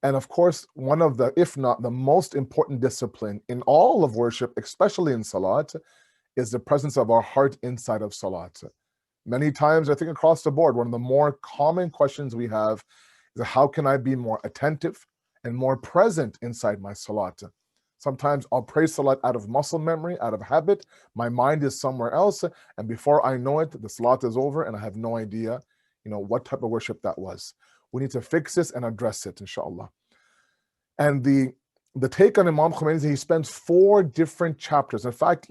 And of course, one of the, if not the most important discipline in all of worship, especially in salat, is the presence of our heart inside of salat. Many times, I think across the board, one of the more common questions we have is how can I be more attentive and more present inside my salat? Sometimes I'll pray salat out of muscle memory, out of habit. My mind is somewhere else, and before I know it, the salat is over and I have no idea, what type of worship that was. We need to fix this and address it, inshallah. And the take on Imam Khomeini is he spends 4 different chapters. In fact,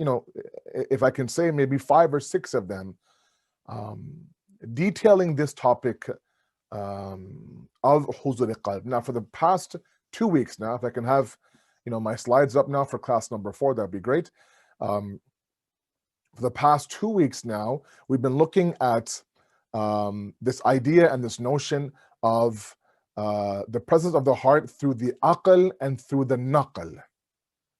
if I can say maybe 5 or 6 of them, detailing this topic of Huzur Qalb. Now, for the past 2 weeks now, if I can have my slides up now for class number 4, that'd be great. For the past 2 weeks now, we've been looking at this idea and this notion of the presence of the heart through the aql and through the naql.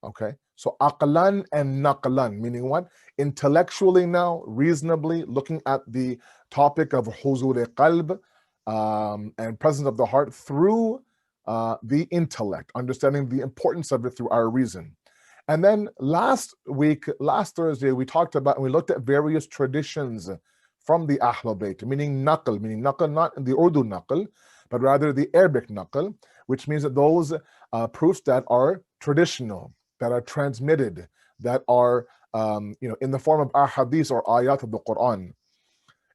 Okay, so aqlan and naqlan, meaning what? Intellectually now, reasonably looking at the topic of huzur qalb and presence of the heart through the intellect, understanding the importance of it through our reason. And then last Thursday, we looked at various traditions from the Ahlul Bayt, meaning naql not in the Urdu naql, but rather the Arabic naql, which means that those proofs that are traditional, that are transmitted, that are in the form of ahadith or ayat of the Quran.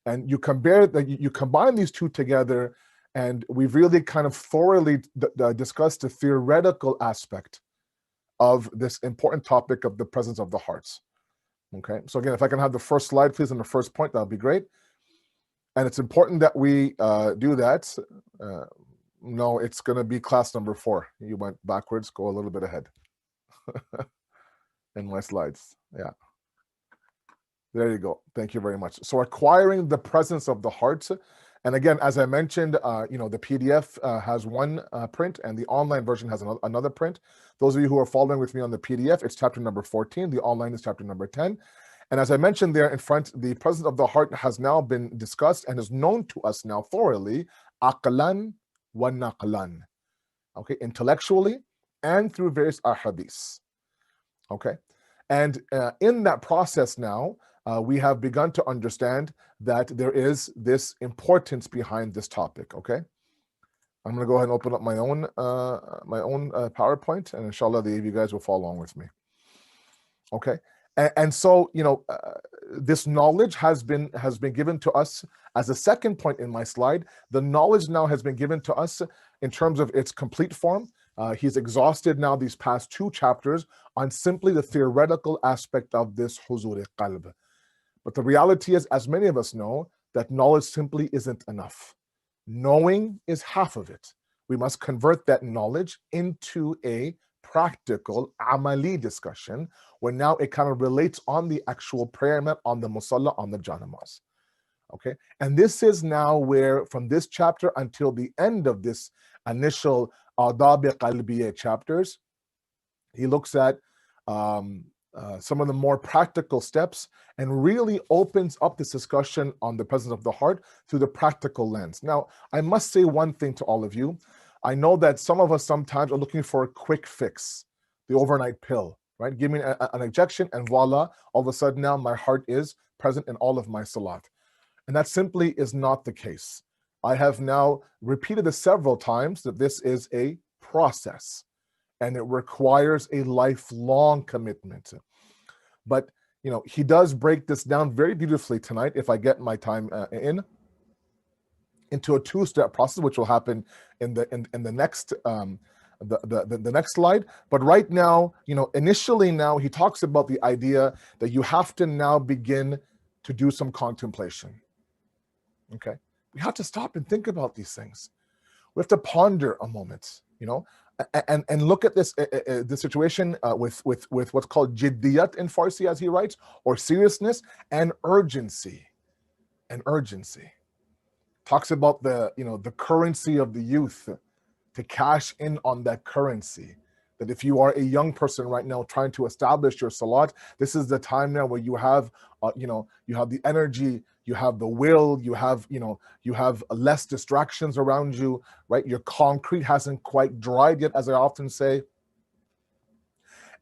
And you combine these two together, and we've really kind of thoroughly discussed the theoretical aspect of this important topic of the presence of the hearts. Okay, so again, if I can have the first slide, please, on the first point, that would be great. And it's important that we do that. No, it's going to be class number 4. You went backwards, go a little bit ahead in my slides. Yeah. There you go. Thank you very much. So acquiring the presence of the heart. And again, as I mentioned, the PDF has one print and the online version has another print. Those of you who are following with me on the PDF, it's chapter number 14. The online is chapter number 10. And as I mentioned there in front, the presence of the heart has now been discussed and is known to us now thoroughly, aqlan wa naqlan. Okay, intellectually and through various ahadiths. Okay, and in that process now, we have begun to understand that there is this importance behind this topic. Okay, I'm going to go ahead and open up my own PowerPoint, and inshallah, you guys will follow along with me. Okay, and so this knowledge has been given to us as a second point in my slide. The knowledge now has been given to us in terms of its complete form. He's exhausted now these past 2 chapters on simply the theoretical aspect of this huzur-e-qalb. But the reality is, as many of us know, that knowledge simply isn't enough. Knowing is half of it. We must convert that knowledge into a practical, amali discussion, where now it kind of relates on the actual prayer mat, on the musalla, on the janamas. Okay, and this is now where, from this chapter until the end of this initial adab-e-qalbiyya chapters, he looks at some of the more practical steps and really opens up this discussion on the presence of the heart through the practical lens. Now, I must say one thing to all of you. I know that some of us sometimes are looking for a quick fix, the overnight pill, right? Give me an injection and voila, all of a sudden now my heart is present in all of my salat. And that simply is not the case. I have now repeated this several times that this is a process and it requires a lifelong commitment. But he does break this down very beautifully tonight, if I get my time into a 2-step process, which will happen in the next the next slide. But right now, initially now he talks about the idea that you have to now begin to do some contemplation. Okay, we have to stop and think about these things. We have to ponder a moment, and look at this situation with what's called jiddiyat in Farsi, as he writes, or seriousness and urgency. Talks about the currency of the youth, to cash in on that currency. That if you are a young person right now trying to establish your salat, this is the time now where you have you have the energy, you have the will, you have less distractions around you, right? Your concrete hasn't quite dried yet, as I often say.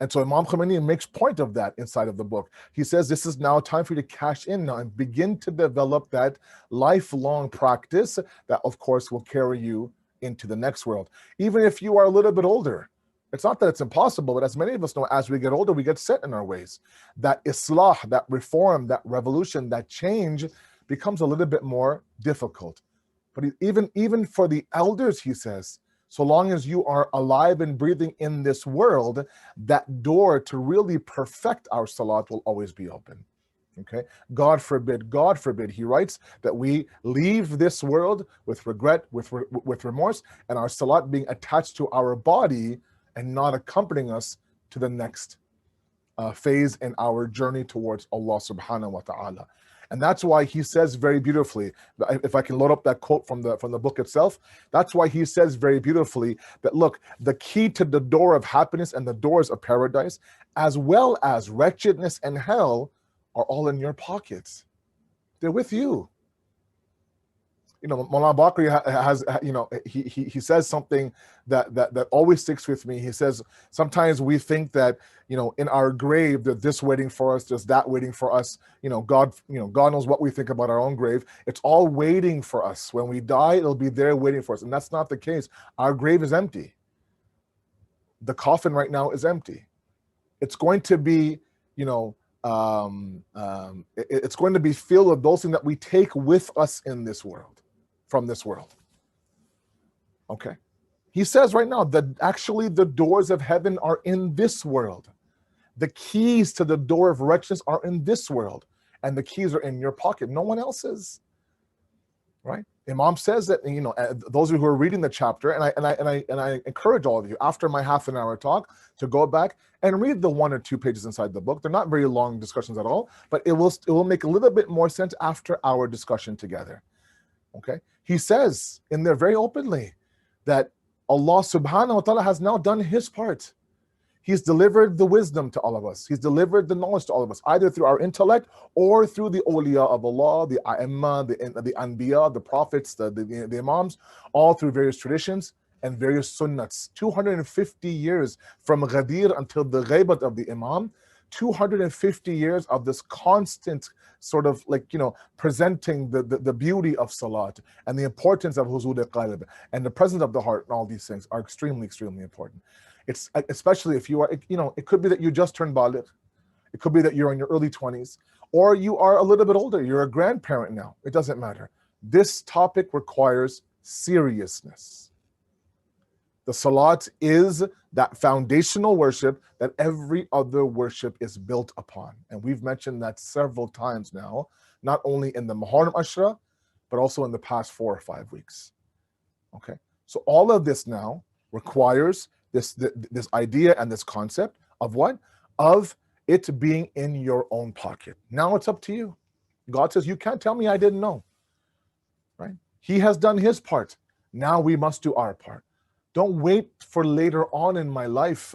And so Imam Khomeini makes point of that inside of the book. He says this is now time for you to cash in now and begin to develop that lifelong practice that, of course, will carry you into the next world. Even if you are a little bit older, it's not that it's impossible, but as many of us know, as we get older, we get set in our ways. That islah, that reform, that revolution, that change becomes a little bit more difficult. But even for the elders, he says, so long as you are alive and breathing in this world, that door to really perfect our salat will always be open. Okay, God forbid, he writes, that we leave this world with regret, with remorse, and our salat being attached to our body and not accompanying us to the next phase in our journey towards Allah subhanahu wa ta'ala. And that's why he says very beautifully, if I can load up that quote from the book itself, that's why he says very beautifully that, look, the key to the door of happiness and the doors of paradise, as well as wretchedness and hell, are all in your pockets. They're with you. You know, Mullah Bakri has, you know, he says something that always sticks with me. He says, sometimes we think that, you know, in our grave, there's this waiting for us, there's that waiting for us. You know, God knows what we think about our own grave. It's all waiting for us. When we die, it'll be there waiting for us. And that's not the case. Our grave is empty. The coffin right now is empty. It's going to be, you know, it's going to be filled with those things that we take with us in this world, from this world. Okay. He says right now that actually the doors of heaven are in this world. The keys to the door of righteousness are in this world, and the keys are in your pocket. No one else's. Right? Imam says that, you know, those of you who are reading the chapter, and I encourage all of you after my half an hour talk to go back and read the 1 or 2 pages inside the book. They're not very long discussions at all, but it will make a little bit more sense after our discussion together. Okay? He says in there very openly that Allah subhanahu wa ta'ala has now done his part. He's delivered the wisdom to all of us. He's delivered the knowledge to all of us, either through our intellect or through the awliya of Allah, the a'imma, the anbiya, the prophets, the imams, all through various traditions and various sunnats. 250 years from Ghadir until the ghaibat of the imam, 250 years of this constant sort of, like, you know, presenting the beauty of salat and the importance of huzur al-qalb and the presence of the heart, and all these things are extremely, extremely important. It's especially if you are, you know, it could be that you just turned baligh, it could be that you're in your early 20s, or you are a little bit older, you're a grandparent now. It doesn't matter. This topic requires seriousness. The salat is that foundational worship that every other worship is built upon. And we've mentioned that several times now, not only in the Muharram Ashra, but also in the past 4 or 5 weeks. Okay, so all of this now requires this idea and this concept of what? Of it being in your own pocket. Now it's up to you. God says, you can't tell me I didn't know. Right? He has done his part. Now we must do our part. Don't wait for later on in my life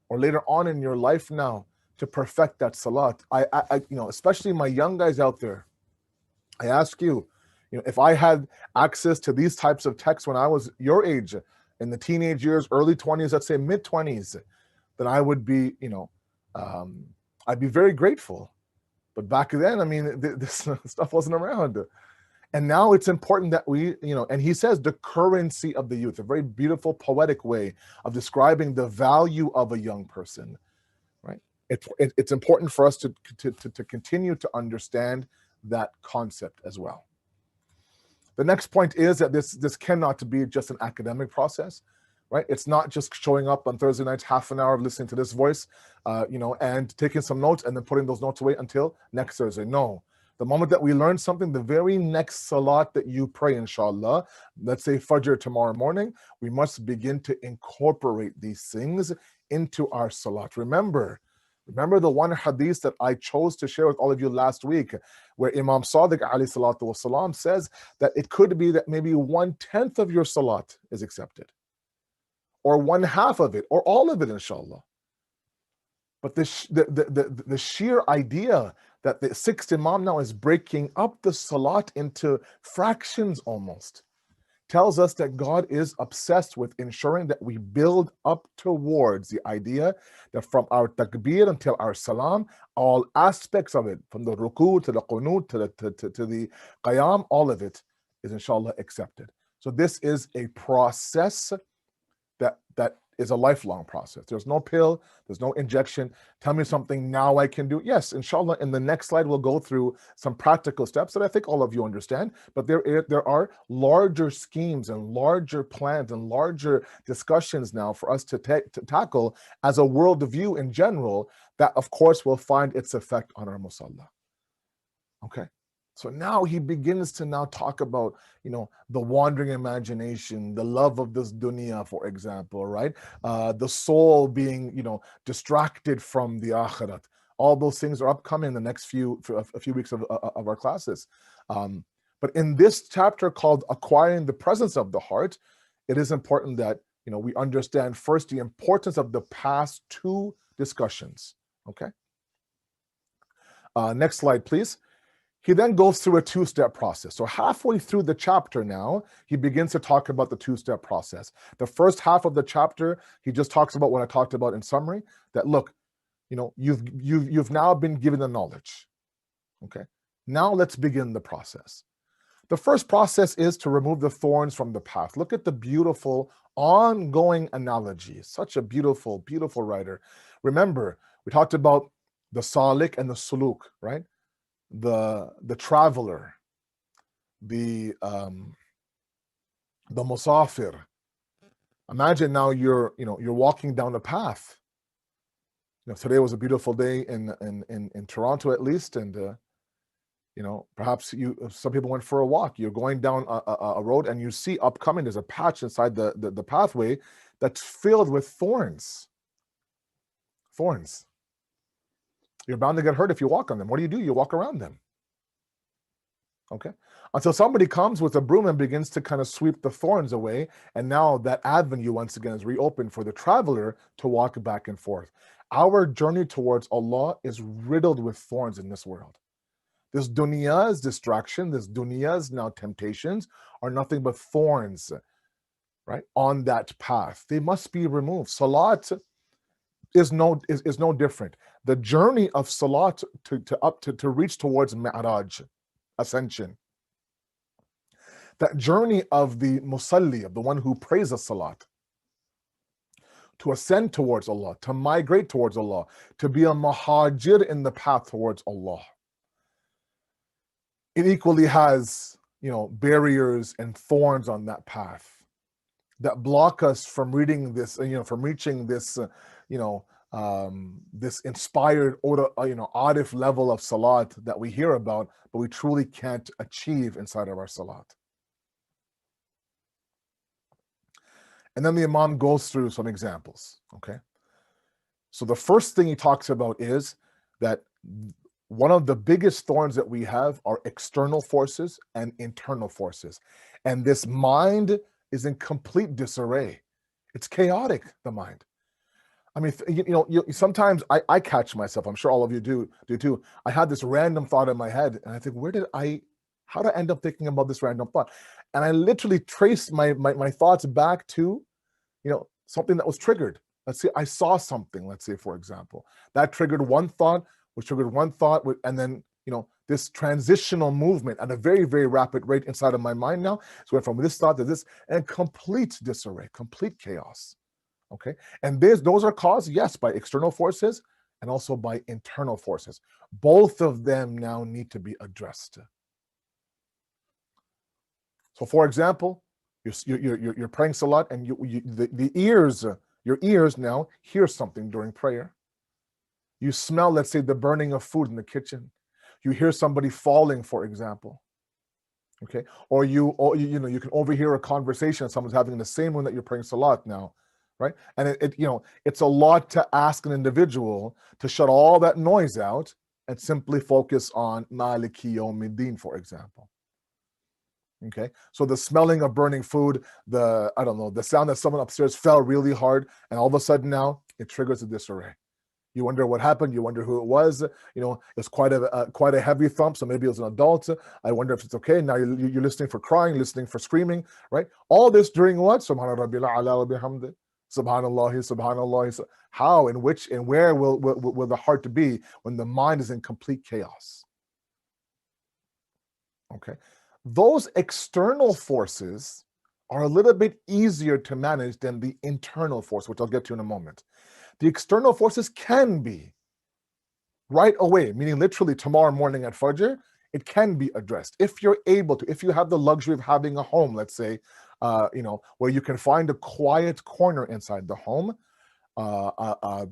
or later on in your life now to perfect that salat. I you know, especially my young guys out there, I ask you, you know, if I had access to these types of texts when I was your age, in the teenage years, early 20s, let's say mid 20s, then I would be, you know, I'd be very grateful. But back then, I mean, this stuff wasn't around. And now it's important that we, you know, and he says the currency of the youth, a very beautiful poetic way of describing the value of a young person, right? It's important for us to continue to understand that concept as well. The next point is that this cannot be just an academic process, right? It's not just showing up on Thursday nights, half an hour of listening to this voice, you know, and taking some notes and then putting those notes away until next Thursday. No. The moment that we learn something, the very next salat that you pray, inshallah, let's say Fajr tomorrow morning, we must begin to incorporate these things into our salat. Remember the one hadith that I chose to share with all of you last week, where Imam Sadiq alayhi salatu wasalam says that it could be that maybe 1/10 of your salat is accepted, or 1/2 of it, or all of it, inshallah. But the sheer idea that the sixth Imam now is breaking up the salat into fractions almost tells us that God is obsessed with ensuring that we build up towards the idea that from our takbir until our salam, all aspects of it, from the ruku to the qunut to the qiyam, all of it is inshallah accepted. So this is a process that is a lifelong process. There's no pill, there's no injection. Tell me something now I can do. Yes, inshallah, in the next slide, we'll go through some practical steps that I think all of you understand, but there are larger schemes and larger plans and larger discussions now for us to tackle as a worldview in general that, of course, will find its effect on our musalla. Okay? So now he begins to now talk about, you know, the wandering imagination, the love of this dunya, for example, right? The soul being, you know, distracted from the akhirat. All those things are upcoming in the next few weeks of our classes. But in this chapter called Acquiring the Presence of the Heart, it is important that, you know, we understand first the importance of the past 2 discussions. Okay. Next slide, please. He then goes through a two-step process. So halfway through the chapter now, he begins to talk about the two-step process. The first half of the chapter, he just talks about what I talked about in summary, that look, you've now been given the knowledge. Okay. Now let's begin the process. The first process is to remove the thorns from the path. Look at the beautiful ongoing analogy. Such a beautiful, beautiful writer. Remember, we talked about the salik and the suluk, right? The traveler, the musafir. Imagine now you're walking down the path. Today was a beautiful day in Toronto, at least, and perhaps some people went for a walk. You're going down a road and you see upcoming, there's a patch inside the pathway that's filled with thorns. Thorns. You're bound to get hurt if you walk on them. What do? You walk around them. Okay? Until somebody comes with a broom and begins to kind of sweep the thorns away, and now that avenue once again is reopened for the traveler to walk back and forth. Our journey towards Allah is riddled with thorns in this world. This dunya's distraction, this dunya's now temptations are nothing but thorns, right, on that path. They must be removed. Salat is no different. The journey of salat to reach towards Mi'raj, ascension. That journey of the musalli, of the one who prays a salat, to ascend towards Allah, to migrate towards Allah, to be a muhajir in the path towards Allah. It equally has, barriers and thorns on that path that block us from reading this, from reaching this, this inspired, arif level of salat that we hear about, but we truly can't achieve inside of our salat. And then the Imam goes through some examples, okay? So the first thing he talks about is that one of the biggest thorns that we have are external forces and internal forces. And this mind is in complete disarray. It's chaotic, the mind. I mean, sometimes I catch myself, I'm sure all of you do too. I had this random thought in my head and I think, how did I end up thinking about this random thought? And I literally traced my thoughts back to, something that was triggered. Let's say I saw something, let's say, for example, that triggered one thought, which triggered one thought, and then, this transitional movement at a very, very rapid rate inside of my mind now. So went from this thought to this, and complete disarray, complete chaos. Okay. And those are caused, yes, by external forces and also by internal forces. Both of them now need to be addressed. So, for example, you're praying salat, and your ears now hear something during prayer. You smell, let's say, the burning of food in the kitchen. You hear somebody falling, for example. Okay, or you can overhear a conversation someone's having in the same room that you're praying salat now, right? And it's a lot to ask an individual to shut all that noise out and simply focus on Maliki Yawmiddin, for example. Okay, so the smelling of burning food, the sound that someone upstairs fell really hard, and all of a sudden now it triggers a disarray. You wonder what happened. You wonder who it was. It's quite a heavy thump, so maybe it was an adult. I wonder if it's okay. Now you're listening for crying, listening for screaming, right? All this during what? Subhana Rabbil A'la wa bihamdi. Subhanallah, Subhanallah. How, in which, and where will the heart be when the mind is in complete chaos? Okay. Those external forces are a little bit easier to manage than the internal force, which I'll get to in a moment. The external forces can be right away, meaning literally tomorrow morning at Fajr, it can be addressed. If you're able to, if you have the luxury of having a home, let's say, where you can find a quiet corner inside the home, a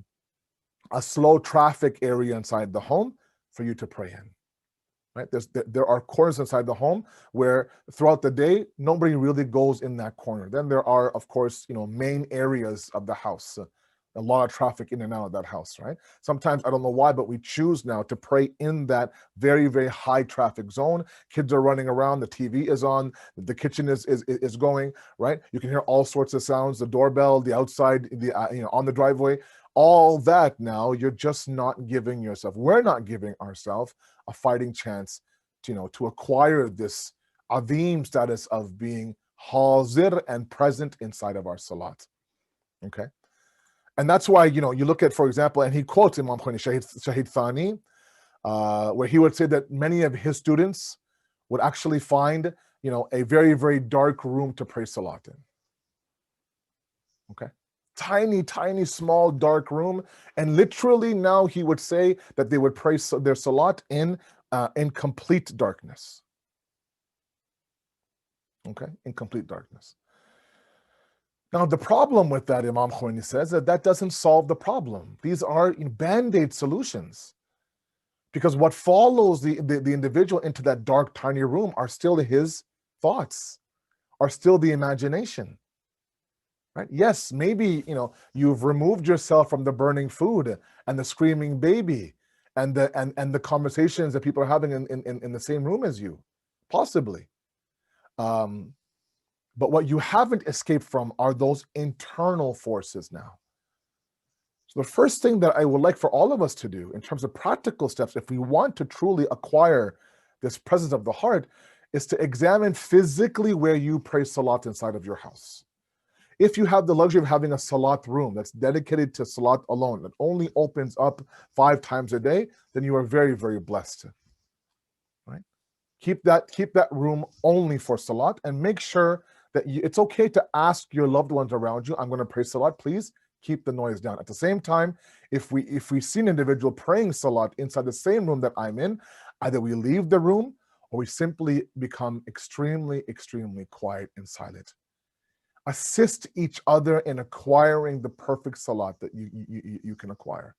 slow traffic area inside the home for you to pray in. Right? There are corners inside the home where throughout the day, nobody really goes in that corner. Then there are, of course, main areas of the house, a lot of traffic in and out of that house, right? Sometimes, I don't know why, but we choose now to pray in that very, very high traffic zone. Kids are running around, the TV is on, the kitchen is going, right? You can hear all sorts of sounds, the doorbell, the outside, on the driveway, all that now, you're just not giving yourself, we're not giving ourselves a fighting chance to acquire this azim status of being hazir and present inside of our salat. Okay, and that's why you look at, for example, and he quotes Imam Khomeini, Shahid Thani, where he would say that many of his students would actually find a very, very dark room to pray salat in. Okay, tiny small dark room, and literally now he would say that they would pray their salat in complete darkness. Okay, in complete darkness. Now the problem with that, Imam Khomeini says, that doesn't solve the problem. These are band-aid solutions, because what follows the individual into that dark tiny room are still his thoughts, are still the imagination. Right? Yes, maybe you've removed yourself from the burning food and the screaming baby and the conversations that people are having in the same room as you, possibly. But what you haven't escaped from are those internal forces now. So the first thing that I would like for all of us to do in terms of practical steps, if we want to truly acquire this presence of the heart, is to examine physically where you pray salat inside of your house. If you have the luxury of having a salat room that's dedicated to salat alone, that only opens up 5 times a day, then you are very, very blessed. Right? Keep that room only for salat, and make sure that it's okay to ask your loved ones around you, I'm going to pray salat, please keep the noise down. At the same time, if we see an individual praying salat inside the same room that I'm in, either we leave the room or we simply become extremely, extremely quiet and silent. Assist each other in acquiring the perfect salat that you can acquire.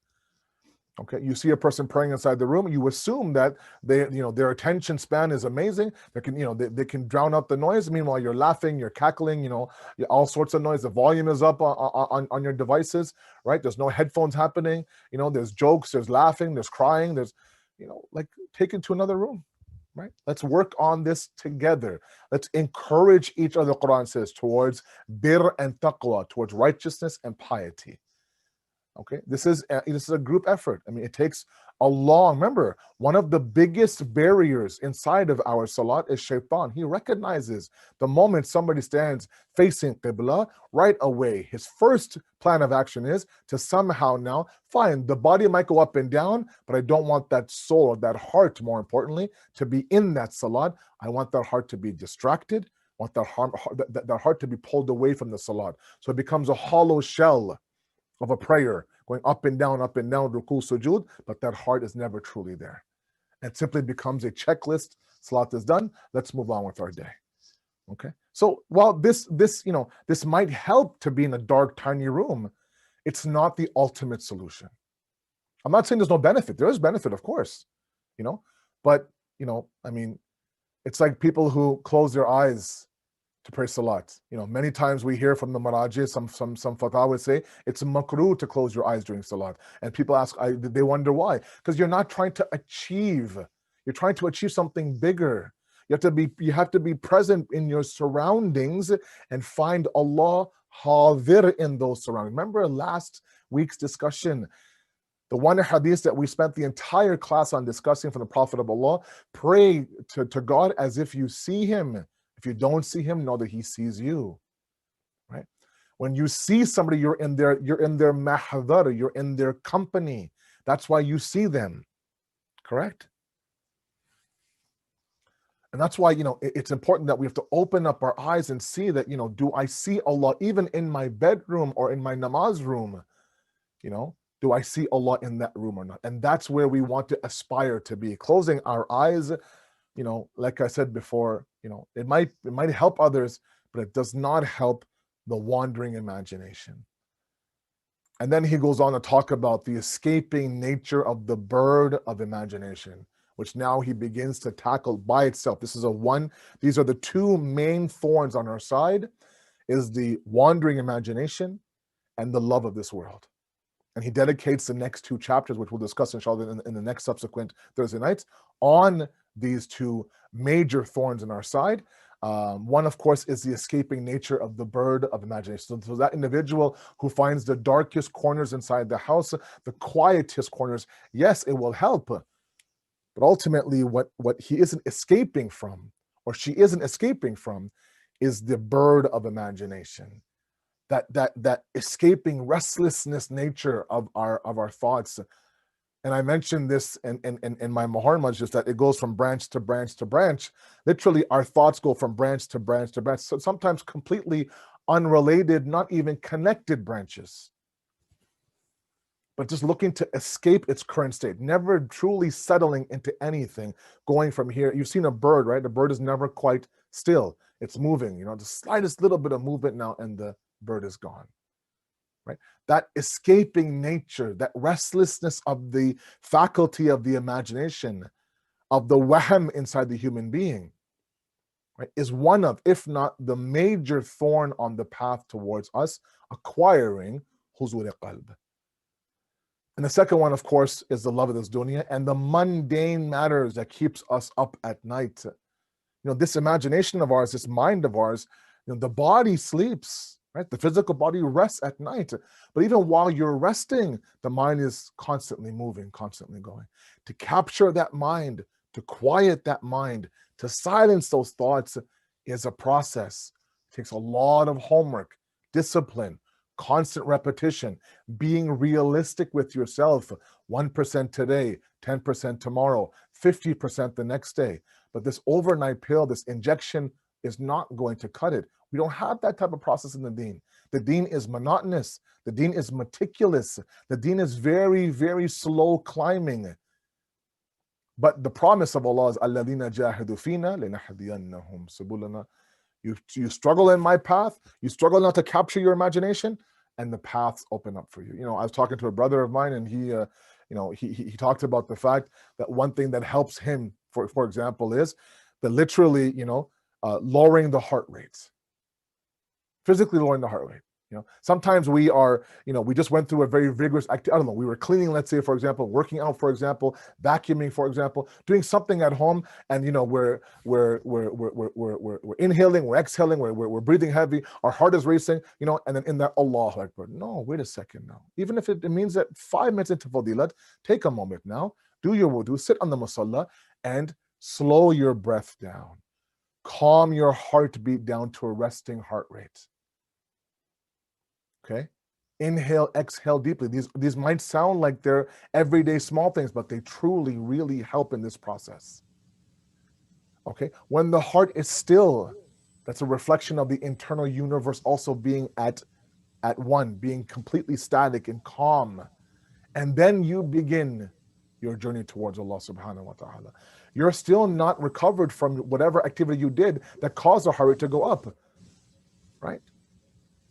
Okay, you see a person praying inside the room, you assume that their attention span is amazing. They can they can drown out the noise. Meanwhile, you're laughing, you're cackling, all sorts of noise. The volume is up on your devices, right? There's no headphones happening. There's jokes, there's laughing, there's crying, there's take it to another room, right? Let's work on this together. Let's encourage each other, Quran says, towards bir and taqwa, towards righteousness and piety. Okay, this is a group effort. I mean, it takes a long. Remember, one of the biggest barriers inside of our salat is shaitan. He recognizes the moment somebody stands facing qibla, right away, his first plan of action is to somehow now, fine, the body might go up and down, but I don't want that soul, that heart, more importantly, to be in that salat. I want that heart to be distracted. I want that heart to be pulled away from the salat. So it becomes a hollow shell of a prayer going up and down, ruku, sujood, but that heart is never truly there. It simply becomes a checklist. Salat is done. Let's move on with our day. Okay. So while this might help to be in a dark, tiny room, it's not the ultimate solution. I'm not saying there's no benefit. There is benefit, of course, but I mean, it's like people who close their eyes to pray salat. Many times we hear from the maraji, some fatwa say it's makruh to close your eyes during salat. And people ask, they wonder why. Because you're not trying to achieve. You're trying to achieve something bigger. You have to be present in your surroundings and find Allah hadir in those surroundings. Remember last week's discussion, the one hadith that we spent the entire class on discussing from the Prophet of Allah, pray to God as if you see him. If you don't see him, know that he sees you, right? When you see somebody, you're in their mahdar, you're in their company. That's why you see them, correct? And that's why, it's important that we have to open up our eyes and see that, do I see Allah even in my bedroom or in my namaz room? Do I see Allah in that room or not? And that's where we want to aspire to be. Closing our eyes, like I said before, it might help others, but it does not help the wandering imagination. And then he goes on to talk about the escaping nature of the bird of imagination, which now he begins to tackle by itself. These are the 2 main thorns on our side, is the wandering imagination and the love of this world. And he dedicates the next 2 chapters, which we'll discuss inshallah in the next subsequent Thursday nights, on these 2 major thorns in our side. One, of course, is the escaping nature of the bird of imagination. So that individual who finds the darkest corners inside the house, the quietest corners, yes, it will help. But ultimately, what he isn't escaping from, or she isn't escaping from, is the bird of imagination. That escaping restlessness nature of our thoughts. And I mentioned this in my Mahar Majlis, that it goes from branch to branch to branch. Literally, our thoughts go from branch to branch to branch. So sometimes completely unrelated, not even connected branches, but just looking to escape its current state, never truly settling into anything, going from here. You've seen a bird, right? The bird is never quite still. It's moving, the slightest little bit of movement now, and the bird is gone, right? That escaping nature, that restlessness of the faculty of the imagination, of the wahm inside the human being, right, is one of, if not the major thorn on the path towards us acquiring huzur qalb. And the second one, of course, is the love of this dunya and the mundane matters that keeps us up at night. This imagination of ours, this mind of ours, the body sleeps, right? The physical body rests at night. But even while you're resting, the mind is constantly moving, constantly going. To capture that mind, to quiet that mind, to silence those thoughts is a process. It takes a lot of homework, discipline, constant repetition, being realistic with yourself. 1% today, 10% tomorrow, 50% the next day. But this overnight pill, this injection, is not going to cut it. We don't have that type of process in the deen. The deen is monotonous. The deen is meticulous. The deen is very, very slow climbing. But the promise of Allah is الَّذِينَ جَاهَدُوا فِينَا لَنَهْدِيَنَّهُمْ سُبُلَنَا. You struggle in my path, you struggle not to capture your imagination, and the paths open up for you. I was talking to a brother of mine, and he talked about the fact that one thing that helps him, for example, is that literally, lowering the heart rate, physically lowering the heart rate. Sometimes we are, we just went through a very vigorous activity. I don't know, we were cleaning, let's say, for example, working out, for example, vacuuming, for example, doing something at home, and we're inhaling, we're exhaling, we're breathing heavy, our heart is racing, and then in that, Allahu Akbar. No, wait a second now. Even if it means that 5 minutes into fadilat, take a moment now, do your wudu, sit on the musalla, and slow your breath down. Calm your heartbeat down to a resting heart rate. Okay, inhale, exhale deeply. These might sound like they're everyday small things, but they truly, really help in this process. Okay, when the heart is still, that's a reflection of the internal universe also being at one, being completely static and calm. And then you begin your journey towards Allah subhanahu wa ta'ala. You're still not recovered from whatever activity you did that caused the heart rate to go up, right?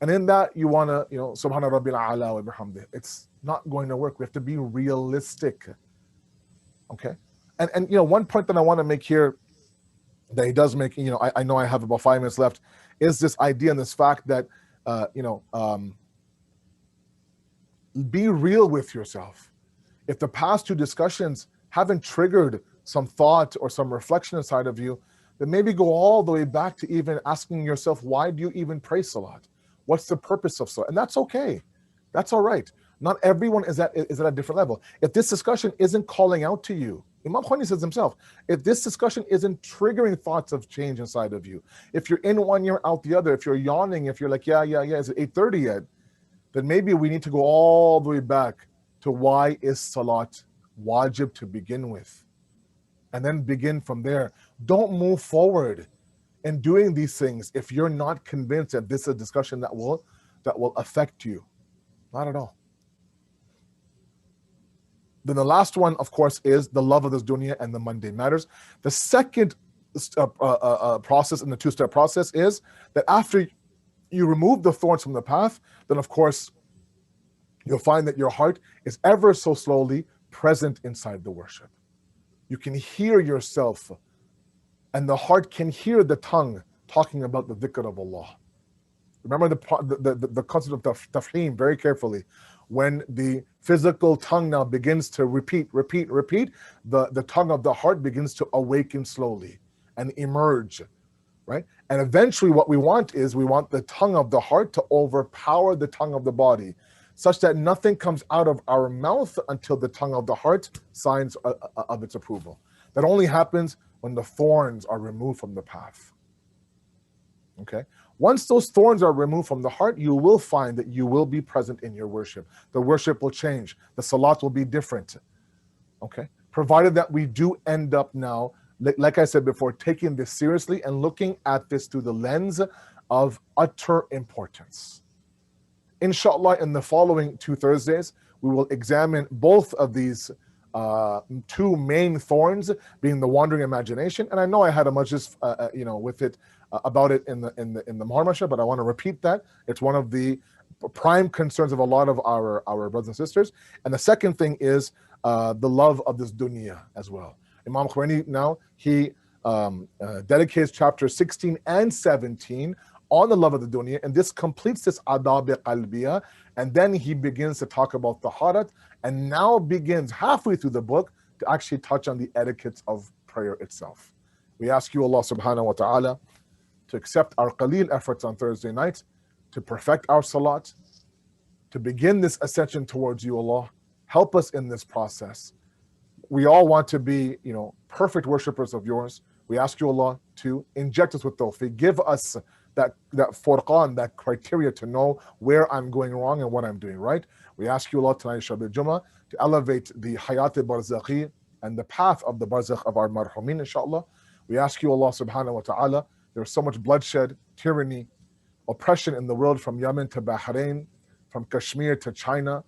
And in that, you want to, Subhana Rabbil A'la wa bihamdih. It's not going to work. We have to be realistic. Okay? And one point that I want to make here that he does make, I know I have about 5 minutes left, is this idea and this fact that, be real with yourself. If the past 2 discussions haven't triggered some thought or some reflection inside of you, then maybe go all the way back to even asking yourself, why do you even pray salat? What's the purpose of salat? And that's okay. That's all right. Not everyone is at a different level. If this discussion isn't calling out to you, Imam Thani says himself, if this discussion isn't triggering thoughts of change inside of you, if you're in one ear, out the other, if you're yawning, if you're like, yeah, is it 8:30 yet? Then maybe we need to go all the way back to why is salat wajib to begin with? And then begin from there. Don't move forward in doing these things if you're not convinced that this is a discussion that will affect you. Not at all. Then the last one, of course, is the love of this dunya and the mundane matters. The second process in the 2-step process is that after you remove the thorns from the path, then of course you'll find that your heart is ever so slowly present inside the worship. You can hear yourself, and the heart can hear the tongue talking about the dhikr of Allah. Remember the concept of tafheem very carefully. When the physical tongue now begins to repeat, the tongue of the heart begins to awaken slowly and emerge, right? And eventually what we want is the tongue of the heart to overpower the tongue of the body, such that nothing comes out of our mouth until the tongue of the heart signs of its approval. That only happens when the thorns are removed from the path. Okay? Once those thorns are removed from the heart, you will find that you will be present in your worship. The worship will change. The salat will be different. Okay? Provided that we do end up now, like I said before, taking this seriously and looking at this through the lens of utter importance. Inshallah, in the following 2 Thursdays, we will examine both of these two main thorns, being the wandering imagination. And I know I had a majlis, with it about it in the Muharram, but I want to repeat that it's one of the prime concerns of a lot of our brothers and sisters. And the second thing is the love of this dunya as well. Imam Khomeini now he dedicates chapter 16 and 17 on the love of the dunya, and this completes this adab qalbiya, and then he begins to talk about taharat, and now begins halfway through the book to actually touch on the etiquettes of prayer itself. We ask you, Allah subhanahu wa ta'ala, to accept our qaleel efforts on Thursday night, to perfect our salat, to begin this ascension towards you, Allah. Help us in this process. We all want to be, perfect worshippers of yours. We ask you, Allah, to inject us with tawfiq. Give us that furqan, that criteria to know where I'm going wrong and what I'm doing right. We ask you, Allah, tonight, Shab al-Jummah, to elevate the hayat al-barzakhi and the path of the barzakh of our marhumin, inshallah. We ask you, Allah subhanahu wa ta'ala, there's so much bloodshed, tyranny, oppression in the world, from Yemen to Bahrain, from Kashmir to China,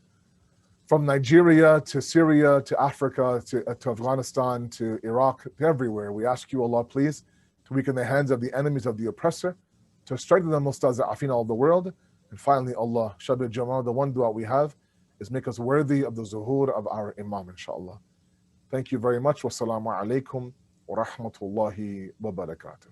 from Nigeria to Syria to Africa to Afghanistan to Iraq, to everywhere. We ask you, Allah, please, to weaken the hands of the enemies of the oppressor, to strengthen the mustaza'afin of the world. And finally, Allah, Shab al-Jummah, the one dua we have is make us worthy of the zuhur of our Imam, inshallah. Thank you very much. Wassalamu alaikum wa rahmatullahi wa barakatuh.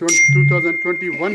2021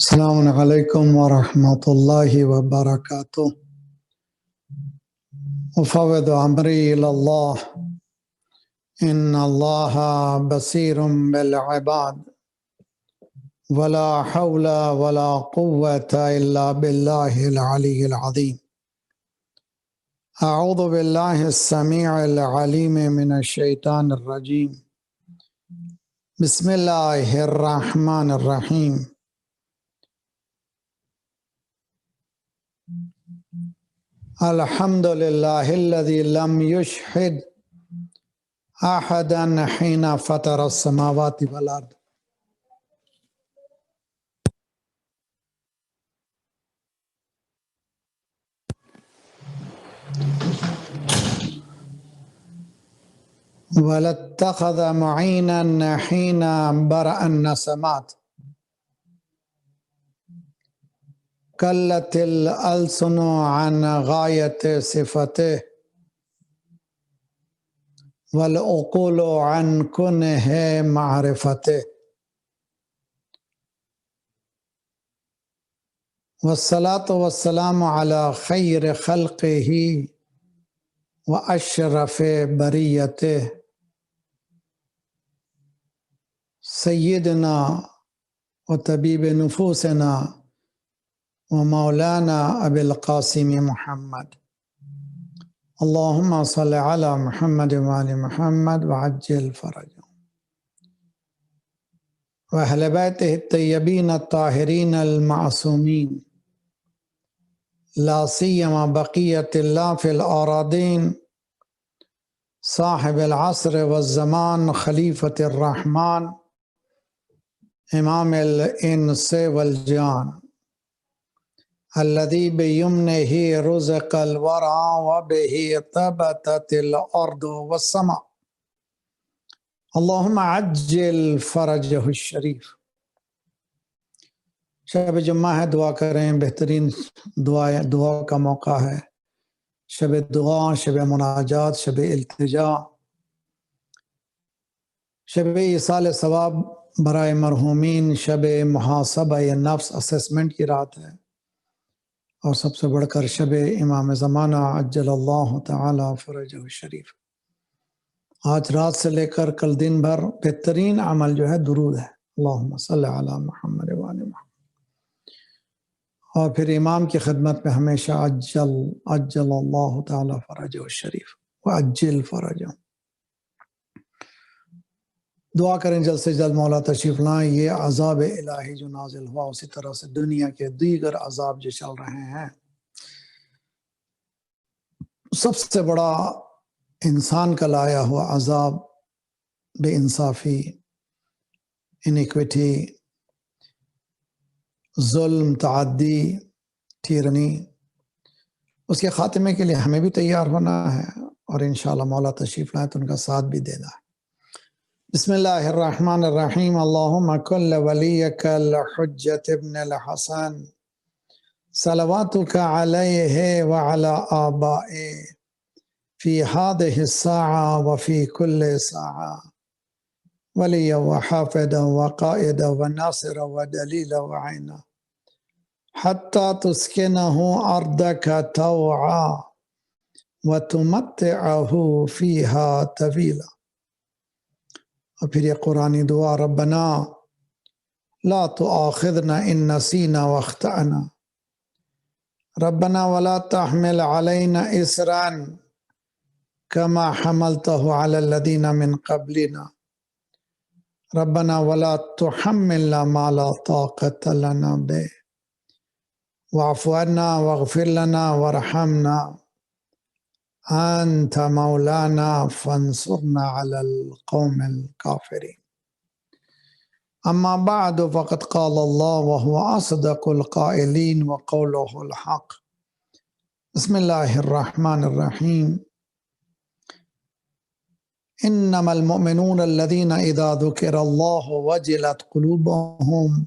Assalamu alaikum wa rahmatullahi wa barakatuh. Ufawwidu amri ila Allah. Inna Allaha basirun bil ibad. Wala hawla wala quwwata illa billahi al-ali al-azim. A'udhu billahi as-sami' al-alim min ash-shaytan ar-rajim. بسم اللہ الرحمن الرحیم الحمد للہ الذی لم یشہد احدا حین فطر السماوات والارض ولاتخذ معینا حین برأ النسمات قلت الألسن عن غایت صفته والعقول عن کنہ معرفته والصلاة والسلام على خیر خلقه واشرف بریته سیدنا وطبیب نفوسنا ومولانا ابی القاسم محمد اللہم صل علی محمد وآل محمد وعجل فرجهم وأہل بیتہ الطیبین الطاہرین المعصومین لا سیما بقیت اللہ فی الارادین صاحب العصر والزمان خلیفۃ الرحمن امام الانس والجان الذي بيمنه رزق الورى وبه ثبتت الأرض والسماء اللهم عجل فرجه الشریف۔ شب جمعہ ہے، دعا کریں، بہترین دعا کا موقع ہے، شب دعا، شب مناجات، شب التجا، شب ایصال ثواب برائے مرحومین، شب محاسبہ نفس اسسمنٹ کی رات ہے، اور سب سے بڑھ کر شب امام زمانہ عجل اللہ تعالی فرجہ الشریف۔ آج رات سے لے کر کل دن بھر بہترین عمل جو ہے درود ہے، اللہم صلی علی محمد وآل محمد، اور پھر امام کی خدمت میں ہمیشہ عجل اللہ تعالی فرجہ الشریف وعجل فرجہ۔ دعا کریں جلد سے جلد مولا تشریف لائیں۔ یہ عذاب الہی جو نازل ہوا، اسی طرح سے دنیا کے دیگر عذاب جو چل رہے ہیں، سب سے بڑا انسان کا لایا ہوا عذاب بے انصافی، انیکویٹی، ظلم، تعدی، ٹیرنی، اس کے خاتمے کے لیے ہمیں بھی تیار ہونا ہے، اور انشاءاللہ مولا تشریف لائیں تو ان کا ساتھ بھی دینا ہے۔ بسم اللہ الرحمن الرحیم۔ اللہم کل ولیک الحجت ابن الحسن صلواتک علیہ وعلی آبائے فی هذه الساعة وفی کل ساعة ولی وحافظ وقائد وناصر ودلیل وعین حتی تسکنہ ارضک طوعا وتمتعہ فیہا طویلا۔ اور پھر یہ قرآنی دعا، ربنا لا تؤاخذنا ان نسینا واخطأنا ربنا ولا تحمل علينا إصرا كما حملته على الذين من قبلنا ربنا ولا تحملنا ما لا طاقة لنا به واعف عنا واغفر لنا وارحمنا أنت مولانا فانصرنا على القوم الكافرين۔ أما بعد فقد قال الله وهو أصدق القائلين وقوله الحق۔ بسم الله الرحمن الرحيم۔ إنما المؤمنون الذين إذا ذكر الله وجلت قلوبهم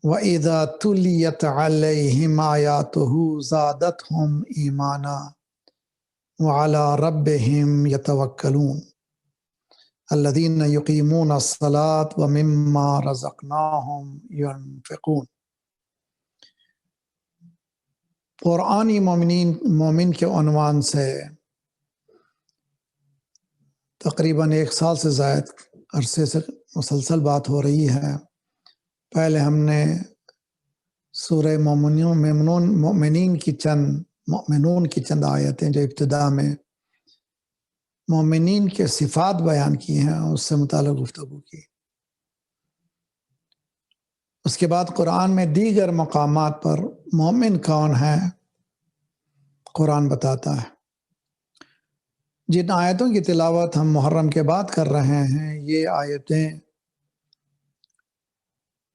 وإذا تليت عليهم آياته زادتهم إيمانا وعلى ربهم يتوكلون الذين يقيمون الصلاة ومما رزقناهم ينفقون۔ قرآنی مومن کے عنوان سے تقریباً 1 سال سے زائد عرصے سے مسلسل بات ہو رہی ہے۔ پہلے ہم نے سورہ مومنون کی چند آیتیں جو ابتدا میں مومنین کے صفات بیان کی ہیں، اس سے متعلق گفتگو کی۔ اس کے بعد قرآن میں دیگر مقامات پر مومن کون ہے قرآن بتاتا ہے۔ جن آیتوں کی تلاوت ہم محرم کے بعد کر رہے ہیں یہ آیتیں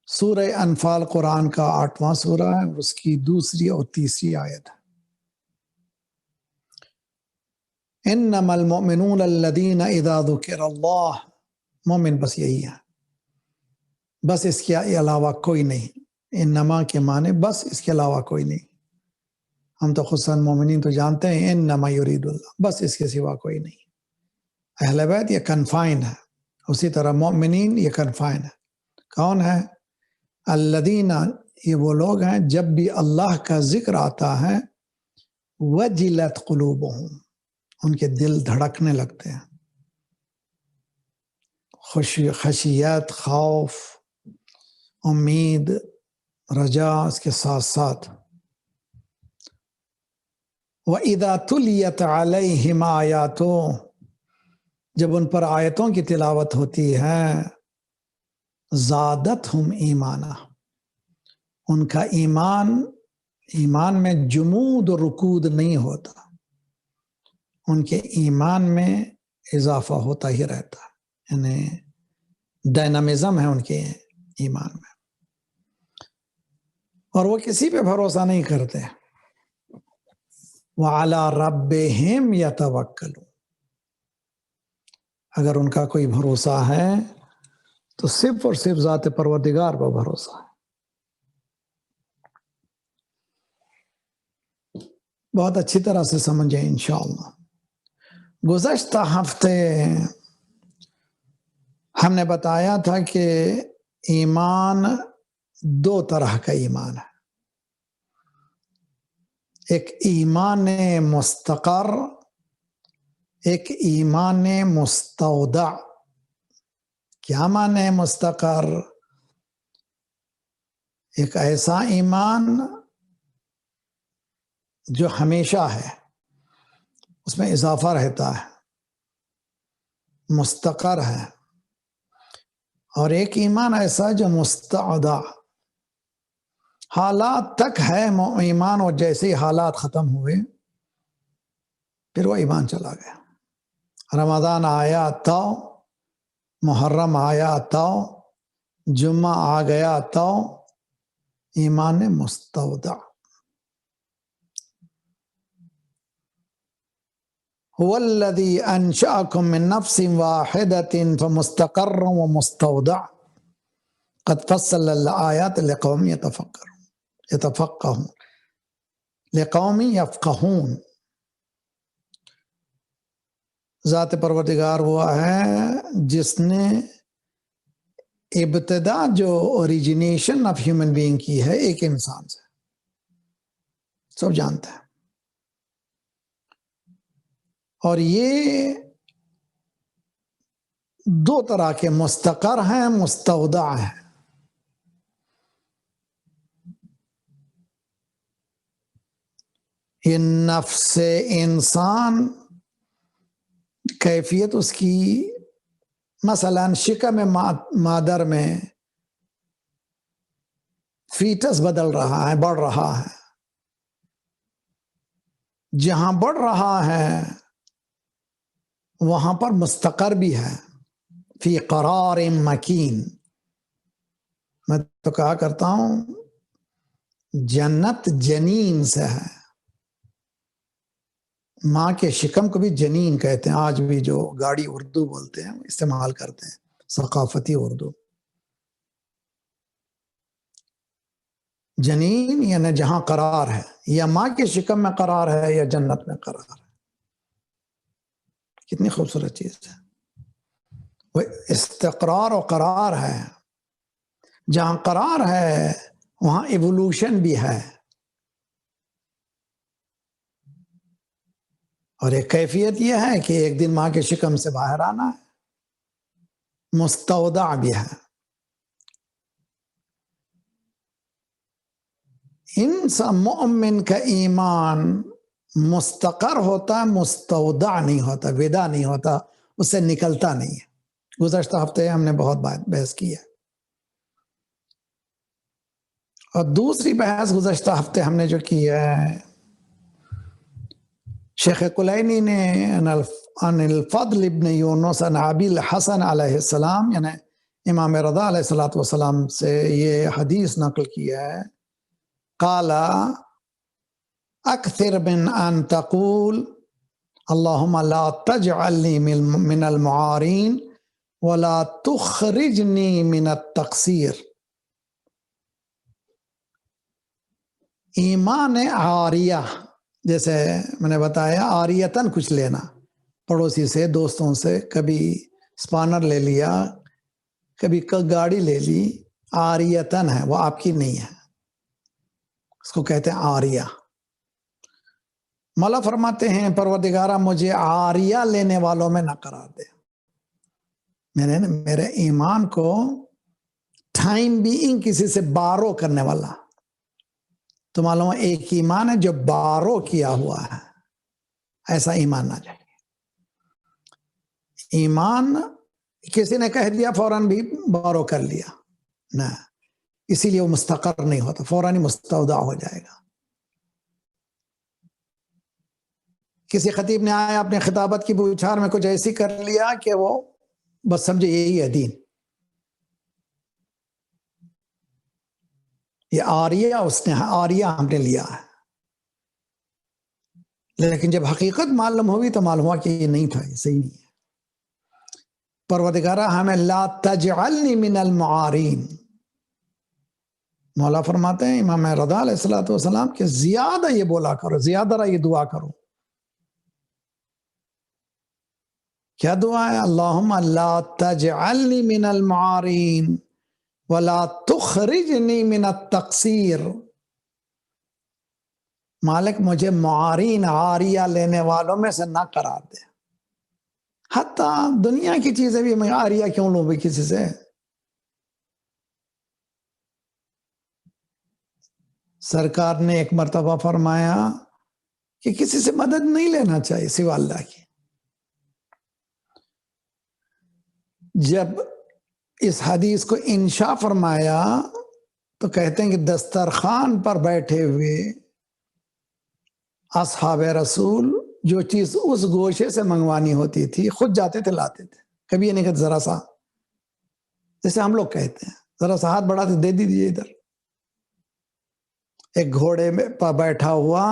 سورہ انفال قرآن کا 8واں سورہ ہے اور اس کی 2 اور 3 آیت ہے۔ انما المؤمنون الذین اذا ذکر اللہ، مومن بس یہی ہے، بس اس کے علاوہ کوئی نہیں۔ انما کے معنی بس، اس کے علاوہ کوئی نہیں۔ ہم تو خصوصاً مومنین تو جانتے ہیں انما یرید اللہ، بس اس کے سوا کوئی نہیں۔ اہل بیت یہ کنفائن ہے، اسی طرح مومنین یہ کنفائن ہے۔ کون ہے؟ الذین، یہ وہ لوگ ہیں جب بھی اللہ کا ذکر آتا ہے وجلت قلوبہم، ان کے دل دھڑکنے لگتے ہیں، خشیت، خوف، امید، رجا اس کے ساتھ ساتھ۔ وَإِذَا تُلِيَتْ عَلَيْهِمْ آیَاتُ، جب ان پر آیتوں کی تلاوت ہوتی ہے زادتہم ایمانا، ان کا ایمان میں جمود و رکود نہیں ہوتا، ان کے ایمان میں اضافہ ہوتا ہی رہتا ہے، یعنی ڈائنامزم ہے ان کے ایمان میں، اور وہ کسی پہ بھروسہ نہیں کرتے۔ وَعَلَىٰ رَبِّهِمْ يَتَوَكَّلُونَ، اگر ان کا کوئی بھروسہ ہے تو صرف اور صرف ذات پروردگار پر بھروسہ ہے۔ بہت اچھی طرح سے سمجھیں انشاءاللہ۔ گزشتہ ہفتے ہم نے بتایا تھا کہ ایمان 2 طرح کا ایمان ہے، ایک ایمان مستقر، ایک ایمان مستودع۔ کیا معنی ہے مستقر؟ ایک ایسا ایمان جو ہمیشہ ہے، اس میں اضافہ رہتا ہے، مستقر ہے، اور ایک ایمان ایسا جو مستودع، حالات تک ہے ایمان، اور جیسے ہی حالات ختم ہوئے پھر وہ ایمان چلا گیا۔ رمضان آیا تو، محرم آیا تو، جمعہ آ گیا تو، ایمان مستودع۔ هو الذي انشأكم من نفس واحدة فمستقر ومستودع قد فصل الآيات لقوم يتفقهون لقوم يفقهون۔ ذات پروردگار ہوا ہے جس نے ابتدا جو اوریجنیشن آف ہیومن بینگ کی ہے ایک انسان سے، سب جانتے ہیں، اور یہ 2 طرح کے مستقر ہیں، مستودع ہیں۔ یہ نفس انسان کیفیت اس کی مثلا شکم مادر میں فیٹس بدل رہا ہے، بڑھ رہا ہے، جہاں بڑھ رہا ہے وہاں پر مستقر بھی ہے، فی قرار مکین۔ میں تو کہا کرتا ہوں جنت جنین سے ہے، ماں کے شکم کو بھی جنین کہتے ہیں، آج بھی جو گاڑی اردو بولتے ہیں استعمال کرتے ہیں، ثقافتی اردو۔ جنین یعنی جہاں قرار ہے، یا ماں کے شکم میں قرار ہے یا جنت میں قرار ہے۔ کتنی خوبصورت چیز ہے، وہ استقرار و قرار ہے۔ جہاں قرار ہے وہاں ایوولوشن بھی ہے، اور ایک کیفیت یہ ہے کہ ایک دن ماں کے شکم سے باہر آنا ہے، مستودع بھی ہے۔ انسان مومن کا ایمان مستقر ہوتا ہے، مستودع نہیں ہوتا، ودا نہیں ہوتا، اس سے نکلتا نہیں ہے۔ گزشتہ ہفتے ہم نے بہت بحث کی ہے۔ اور دوسری بحث گزشتہ ہفتے ہم نے جو کی ہے، شیخ کلینی نے عن الفضل ابن یونس عن ابی الحسن علیہ السلام، یعنی امام رضا علیہ السلام سے یہ حدیث نقل کیا ہے، قال اکثر من ان تقول اللہم لا تجعلنی من المعارین ولا تخرجنی من التقصیر۔ ایمان عاریہ، جیسے میں نے بتایا عاریتاً کچھ لینا، پڑوسی سے، دوستوں سے، کبھی اسپانر لے لیا، کبھی گاڑی لے لی، عاریتاً ہے، وہ آپ کی نہیں ہے، اس کو کہتے ہیں عاریہ۔ مولا فرماتے ہیں پروردگارہ مجھے عاریہ لینے والوں میں نہ قرار دے، میرے ایمان کو ٹائم بینگ کسی سے بارو کرنے والا، تو معلوم ہے ایک ایمان ہے جو بارو کیا ہوا ہے، ایسا ایمان نہ چاہیے۔ ایمان کسی نے کہہ دیا فوراً بھی بارو کر لیا، نہ، اسی لیے وہ مستقر نہیں ہوتا، فوراً ہی مستودع ہو جائے گا۔ کسی خطیب نے آیا اپنے خطابت کی بوچھار میں کچھ ایسی کر لیا کہ وہ بس سمجھے یہی ہے دین، یہ آریہ اس نے آریہ ہم نے لیا ہے، لیکن جب حقیقت معلوم ہوئی تو معلوم ہوا کہ یہ نہیں تھا، یہ صحیح نہیں ہے۔ پروردگارہ ہمیں لا تجعلنی من المعارین، مولا فرماتے ہیں امام رضا علیہ السلام کہ زیادہ یہ بولا کرو، زیادہ یہ دعا کرو۔ کیا دعا ہے؟ اللہم لا تجعلنی من المعارین ولا تخرجنی من التقصیر، مالک مجھے معارین عاریہ لینے والوں میں سے نہ قرار دے۔ حتیٰ دنیا کی چیزیں بھی میں عاریہ کیوں لوں بھی کسی سے؟ سرکار نے ایک مرتبہ فرمایا کہ کسی سے مدد نہیں لینا چاہیے سوا اللہ کی۔ جب اس حدیث کو انشاء فرمایا تو کہتے ہیں کہ دسترخوان پر بیٹھے ہوئے اصحاب رسول جو چیز اس گوشے سے منگوانی ہوتی تھی خود جاتے تھے لاتے تھے، کبھی یہ نہیں کہتے ذرا سا، جیسے ہم لوگ کہتے ہیں ذرا سا ہاتھ بڑھاتے دے دیجیے ادھر۔ ایک گھوڑے میں بیٹھا ہوا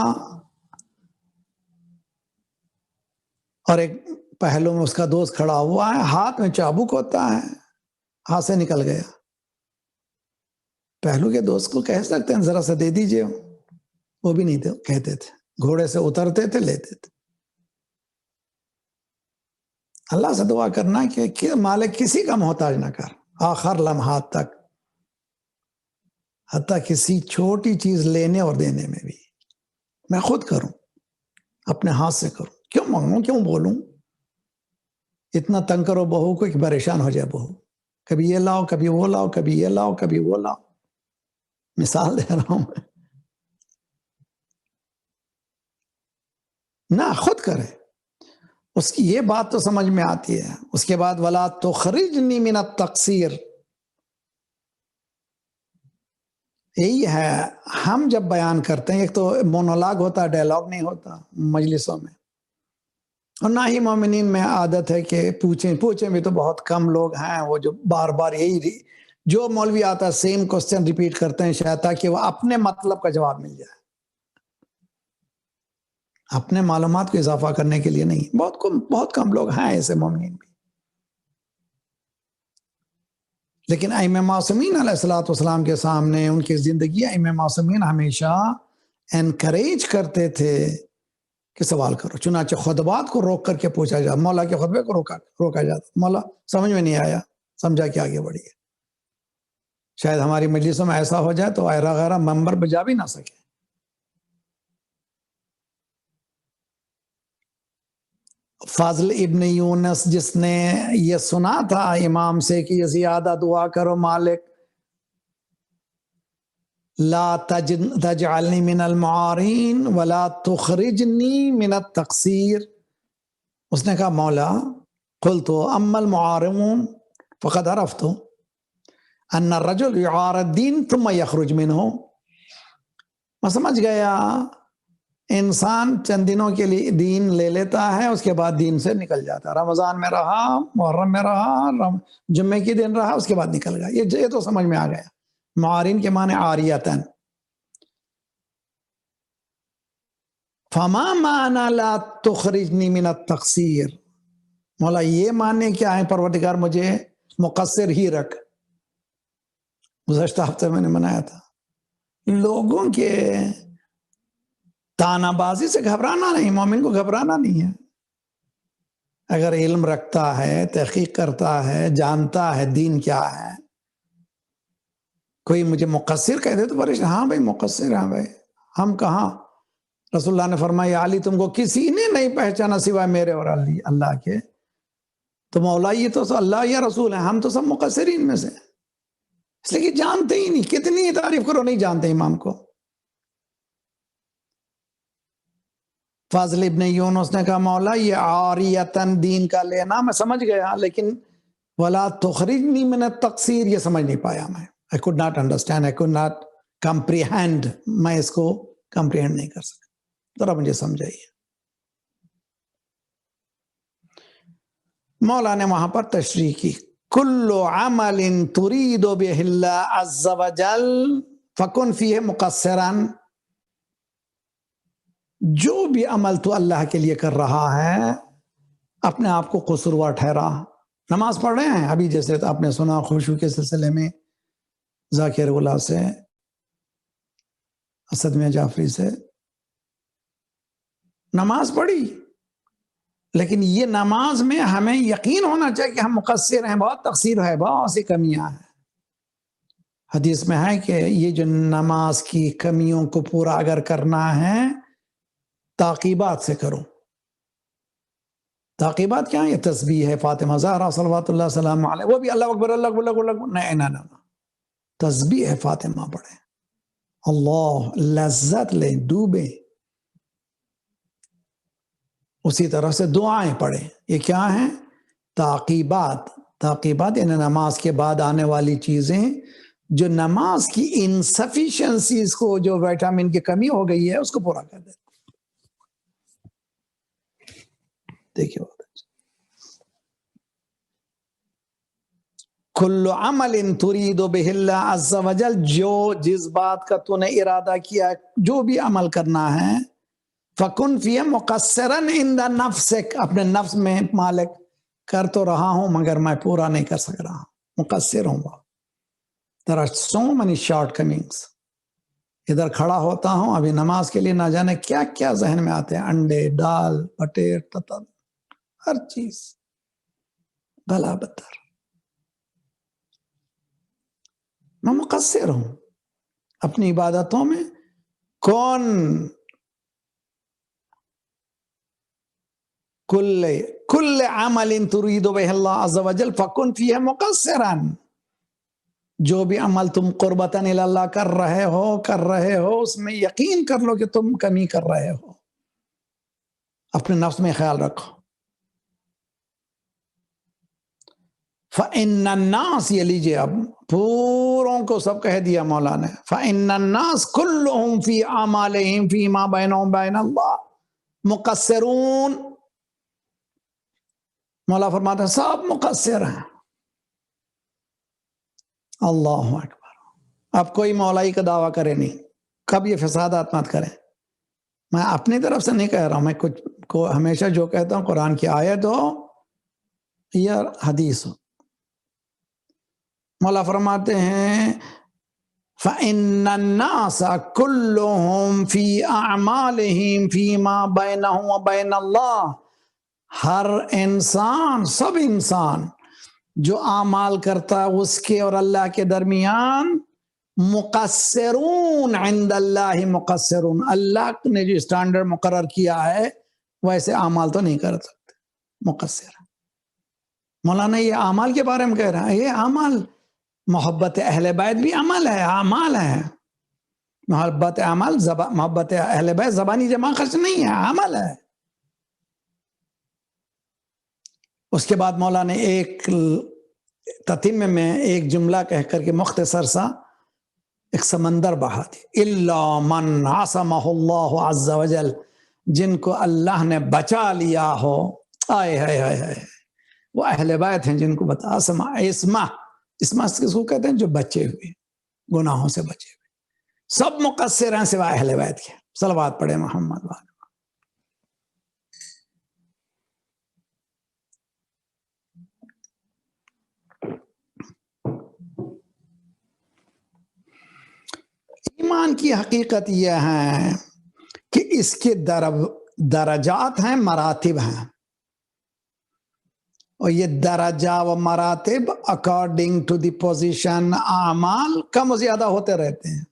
اور ایک پہلو میں اس کا دوست کھڑا ہوا ہے، ہاتھ میں چابک ہوتا ہے، ہاتھ سے نکل گیا، پہلو کے دوست کو کہہ سکتے ہیں ذرا سا دے دیجیے، وہ بھی نہیں کہتے تھے، گھوڑے سے اترتے تھے لیتے تھے۔ اللہ سے دعا کرنا کہ مالک کسی کا محتاج نہ کر آخر لمحات تک، حتیٰ کسی چھوٹی چیز لینے اور دینے میں بھی میں خود کروں، اپنے ہاتھ سے کروں، کیوں مانگوں، کیوں بولوں، اتنا تنگ کرو بہو کو کہ پریشان ہو جائے بہو، کبھی یہ لاؤ کبھی وہ لاؤ، کبھی یہ لاؤ کبھی وہ لاؤ، مثال دے رہا ہوں میں، نہ خود کرے۔ اس کی یہ بات تو سمجھ میں آتی ہے۔ اس کے بعد ولا تخرجنی من التقصیر، یہی ہے ہم جب بیان کرتے ہیں، ایک تو مونولاگ ہوتا ہے، ڈائلاگ نہیں ہوتا مجلسوں میں، اور نہ ہی مومنین میں عادت ہے کہ پوچھیں بھی تو بہت کم لوگ ہیں وہ جو بار بار یہی جو مولوی آتا ہے سیم کوسچن ریپیٹ کرتے ہیں، شاید تاکہ وہ اپنے مطلب کا جواب مل جائے، اپنے معلومات کو اضافہ کرنے کے لیے نہیں۔ بہت کم لوگ ہیں ایسے مومنین بھی، لیکن ائمہ معصومین علیہ السلام کے سامنے ان کی زندگی، ائمہ معصومین ہمیشہ انکریج کرتے تھے کہ سوال کرو، چنانچہ خطبات کو روک کر کے پوچھا جاتا، مولا کے خطبے کو روکا جاتا، مولا سمجھ میں نہیں آیا، سمجھا کہ آگے بڑھیے۔ شاید ہماری مجلسوں میں ایسا ہو جائے تو غیرہ ممبر پہ جا بھی نہ سکے۔ فضل ابن یونس جس نے یہ سنا تھا امام سے کہ یہ زیادہ دعا کرو، مالک لا تجعلنی من المعارین ولا تخرجنی من التقصیر، اس نے کہا مولا قلت اما المعارون فقد عرفت ان الرجل يعار الدین ثم يخرج منه، میں سمجھ گیا انسان چند دنوں کے لیے دین لے لیتا ہے، اس کے بعد دین سے نکل جاتا ہے، رمضان میں رہا، محرم میں رہا، جمعے کے دن رہا، اس کے بعد نکل گیا، یہ تو سمجھ میں آ گیا۔ معارین کے معنی عاریتن۔ فما معنی لا تخرجنی من التقصیر، مولا یہ معنی کیا ہے پروردگار مجھے مقصر ہی رکھ۔ گزشتہ ہفتے میں نے منایا تھا، لوگوں کے تانا بازی سے گھبرانا نہیں، مومن کو گھبرانا نہیں ہے۔ اگر علم رکھتا ہے، تحقیق کرتا ہے، جانتا ہے دین کیا ہے، کوئی مجھے مقصر کہہ دے تو پریشان، ہاں بھائی مقصر ہیں بھائی، ہم کہاں؟ رسول اللہ نے فرمایا علی تم کو کسی نے نہیں پہچانا سوائے میرے اور علی اللہ کے، تو مولا یہ تو اللہ یا رسول ہیں، ہم تو سب مقصرین میں سے، اس لیے کہ جانتے ہی نہیں، کتنی تعریف کرو نہیں جانتے امام کو۔ فاضل ابن یونس نے کہا مولا یہ عاریتن دین کا لینا میں سمجھ گیا، لیکن ولا تخرجنی من التقصیر یہ سمجھ نہیں پایا میں۔ I could not understand, I could not comprehend، میں اس کو comprehend نہیں کر سکتا، ذرا مجھے سمجھائیے۔ مولا نے وہاں پر تشریح کی، کل عمل ترید بہ اللہ عز وجل فکن فیہ مقصرا، جو بھی عمل تو اللہ کے لیے کر رہا ہے اپنے آپ کو قصوروار ٹھہرا۔ نماز پڑھ رہے ہیں ابھی، جیسے آپ نے سنا خشوع کے سلسلے میں ذاکر اللہ سے، اسد میاں جعفری سے، نماز پڑھی، لیکن یہ نماز میں ہمیں یقین ہونا چاہیے کہ ہم مقصر ہیں، بہت تقصیر ہے، بہت سی کمیاں ہیں۔ حدیث میں ہے کہ یہ جو نماز کی کمیوں کو پورا اگر کرنا ہے تعقیبات سے کرو۔ تعقیبات کیا ہیں؟ یہ تسبیح ہے، فاطمہ زہرا صلوات اللہ وسلم علیہ، وہ بھی اللہ اکبر اللہ اکبر اللہ اکبر، نہیں، تسبیح ہے فاطمہ پڑھیں، اللہ لذت لیں، ڈوبیں، اسی طرح سے دعائیں پڑھیں۔ یہ کیا ہیں؟ تعقیبات۔ تعقیبات یعنی نماز کے بعد آنے والی چیزیں جو نماز کی انسفیشنسیز کو، جو ویٹامن کی کمی ہو گئی ہے اس کو پورا کر دیتے۔ دیکھیے کل عمل ترید بہ اللہ عز وجل، جو جس بات کا تو نے ارادہ کیا، جو بھی عمل کرنا ہے، فکن فیہ مقصرا عند نفسک، اپنے نفس میں مالک کر تو رہا ہوں مگر میں پورا نہیں کر سک رہا ہوں، مقصر ہوں۔ There are so many shortcomings۔ ادھر کھڑا ہوتا ہوں ابھی نماز کے لیے، نہ جانے کیا کیا ذہن میں آتے ہیں، انڈے، دال، پٹیر، تتر، ہر چیز بلا بدتر، میں مقصر ہوں اپنی عبادتوں میں۔ کون کل عمل ترید بہ اللہ عز وجل فکن فیہ مقصرا، جو بھی عمل تم قربتاً الی اللہ کر رہے ہو اس میں یقین کر لو کہ تم کمی کر رہے ہو، اپنے نفس میں خیال رکھو۔ فَإِنَّ النَّاسِ، یہ لیجئے اب پوروں کو سب کہہ دیا مولا نے، فَإِنَّ النَّاسِ كُلُّهُمْ فِي أَعْمَالِهِمْ فِي مَا بَيْنَهُمْ بَيْنَ اللَّهِ مُقَصِّرُونَ۔ مولا فرماتے ہیں سب مقصر ہیں۔ اللہ اکبر۔ اب کوئی مولائی کا دعویٰ کرے نہیں، کب یہ فسادات مت کریں، میں اپنی طرف سے نہیں کہہ رہا ہوں، میں کچھ کو ہمیشہ جو کہتا ہوں قرآن کی آیت ہو یا حدیث ہو۔ مولا فرماتے ہیں فَإِنَّ النَّاسَ كُلُّهُمْ فِي أَعْمَالِهِمْ فِي مَا بَيْنَهُمْ وَبَيْنَ اللَّهِ، ہر انسان، سب انسان جو اعمال کرتا ہے اس کے اور اللہ کے درمیان، مقصرون عند اللہ، مقصرون، اللہ نے جو اسٹینڈرڈ مقرر کیا ہے ویسے اعمال تو نہیں کر سکتے، مقصر۔ مولانا یہ اعمال کے بارے میں کہہ رہا ہے، یہ اعمال، محبت اہل بیت بھی عمل ہے، اعمال ہے۔ محبت اہل بیت زبانی جمع خرچ نہیں ہے، عمل ہے۔ اس کے بعد مولا نے ایک تتمہ میں ایک جملہ کہہ کر کے مختصر سا ایک سمندر بہا دی. الا من عصمہ اللہ عز وجل, جن کو اللہ نے بچا لیا ہو. آئے ہائے ہائے ہائے, وہ اہل بیت ہیں جن کو بتا. اسما کس کو کہتے ہیں؟ جو بچے ہوئے, گناہوں سے بچے ہوئے. سب مقصر ہیں سوائے اہل بیت کے. صلوات پڑھے محمد والے. ایمان کی حقیقت یہ ہے کہ اس کے درجات ہیں, مراتب ہیں, اور یہ درجہ و مراتب اکارڈنگ ٹو دی پوزیشن اعمال کم و زیادہ ہوتے رہتے ہیں.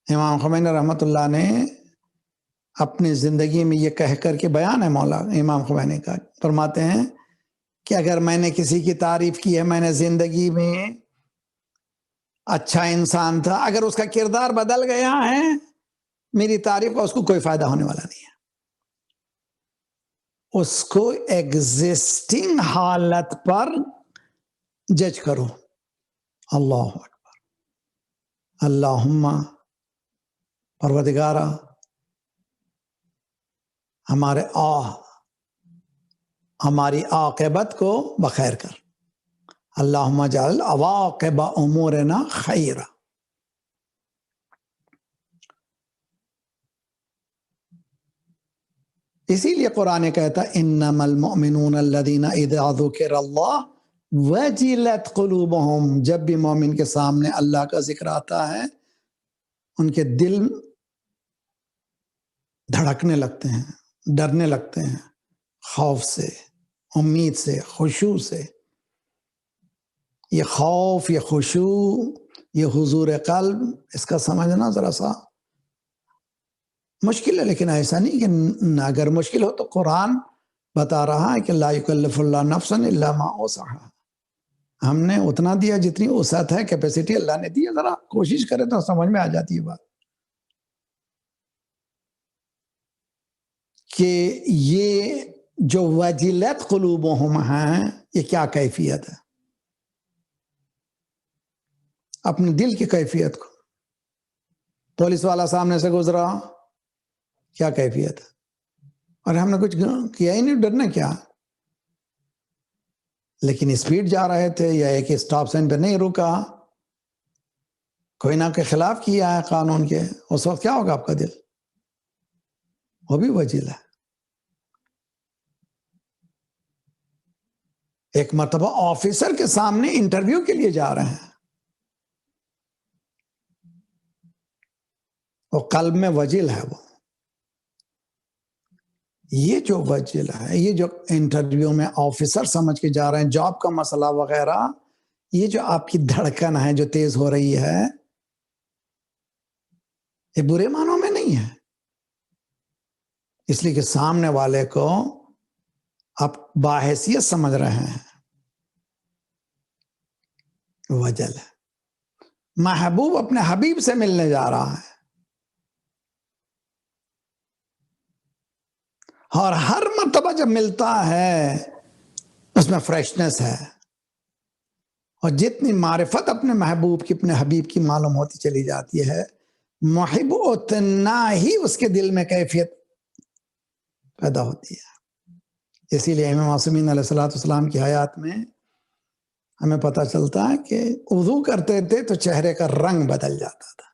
امام خمینی رحمۃ اللہ نے اپنی زندگی میں یہ کہہ کر کے بیان ہے مولا امام خمینی کا, فرماتے ہیں کہ اگر میں نے کسی کی تعریف کی ہے, میں نے زندگی میں اچھا انسان تھا, اگر اس کا کردار بدل گیا ہے, میری تعریف کا اس کو کوئی فائدہ ہونے والا نہیں ہے. اس کو ایگزسٹنگ حالت پر جج کرو. اللہ اکبر. اللہم پروردگارا ہماری عاقبت کو بخیر کر. اللہم اجعل عواقب امورنا خیرا. اسی لیے قرآن کہتا انما المؤمنون الذین اذا ذکر اللہ وجلت قلوبہم, جب بھی مومن کے سامنے اللہ کا ذکر آتا ہے ان کے دل دھڑکنے لگتے ہیں, ڈرنے لگتے ہیں, خوف سے, امید سے, خشوع سے. یہ خوف, یہ خشوع, یہ حضور قلب, اس کا سمجھنا ذرا سا مشکل ہے, لیکن ایسا نہیں کہ اگر مشکل ہو تو قرآن بتا رہا ہے کہ لا یکلف اللہ نفسا الا ما وسعها. ہم نے اتنا دیا جتنی وسعت ہے, کیپیسٹی اللہ نے دی, ذرا کوشش کرے تو سمجھ میں آ جاتی ہے بات. کہ یہ جو وجلت قلوبہم ہیں, یہ کیا کیفیت ہے؟ اپنے دل کی کیفیت کو. پولیس والا سامنے سے گزرا, کیا کیفیت ہے؟ اور ہم نے کچھ کیا ہی نہیں, ڈرنا کیا؟ لیکن اسپیڈ جا رہے تھے, یا ایک اسٹاپ سائن پہ نہیں رکا, کوئی نہ کے خلاف کیا ہے قانون کے, اس وقت کیا ہوگا آپ کا دل؟ وہ بھی وجل ہے. ایک مرتبہ آفیسر کے سامنے انٹرویو کے لیے جا رہے ہیں, وہ قلب میں وجل ہے. وہ یہ جو وجل ہے, یہ جو انٹرویو میں آفیسر سمجھ کے جا رہے ہیں, جاب کا مسئلہ وغیرہ, یہ جو آپ کی دھڑکن ہے جو تیز ہو رہی ہے, یہ برے معنوں میں نہیں ہے. اس لیے کہ سامنے والے کو آپ باحیثیت سمجھ رہے ہیں, وجل ہے. محبوب اپنے حبیب سے ملنے جا رہا ہے, اور ہر مرتبہ جب ملتا ہے اس میں فریشنس ہے, اور جتنی معرفت اپنے محبوب کی, اپنے حبیب کی معلوم ہوتی چلی جاتی ہے, محب اتنا ہی اس کے دل میں کیفیت پیدا ہوتی ہے. اسی لیے امام معصومین علیہ السلام کی حیات میں ہمیں پتہ چلتا ہے کہ وضو کرتے تھے تو چہرے کا رنگ بدل جاتا تھا.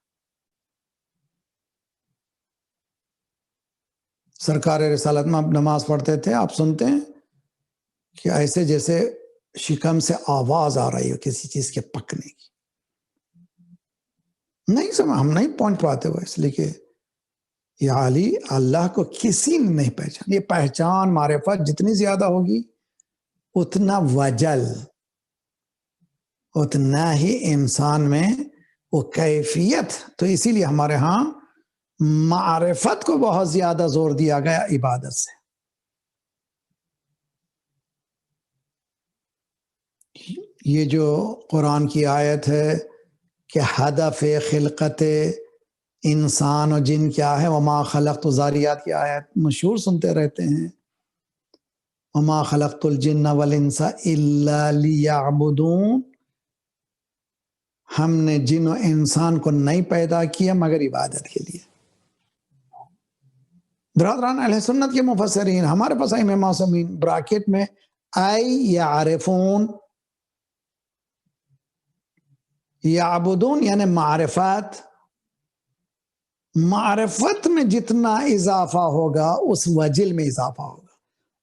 سرکار رسالت میں نماز پڑھتے تھے, آپ سنتے ہیں کہ ایسے جیسے شکم سے آواز آ رہی ہو کسی چیز کے پکنے کی. نہیں سمجھ, ہم نہیں پہنچ پاتے وہ, اس لیے کہ یہ علی اللہ کو کسی نے نہیں پہچان. یہ پہچان معرفت جتنی زیادہ ہوگی اتنا وجل, اتنا ہی انسان میں وہ کیفیت. تو اسی لیے ہمارے ہاں معرفت کو بہت زیادہ زور دیا گیا عبادت سے. یہ جو قرآن کی آیت ہے کہ ہدف خلقت انسان و جن کیا ہے, وما خلقت الذاریات کی آیت مشہور سنتے رہتے ہیں, وما خلقت الجن والانس الا لیعبدون. ہم نے جن و انسان کو نہیں پیدا کیا مگر عبادت کے لیے. برادران اہل سنت کے مفسرین ہمارے پاس ائمہ معصومین براکٹ میں یعرفون یعبدون یعنی معرفت میں جتنا اضافہ ہوگا اس وجل میں اضافہ ہوگا،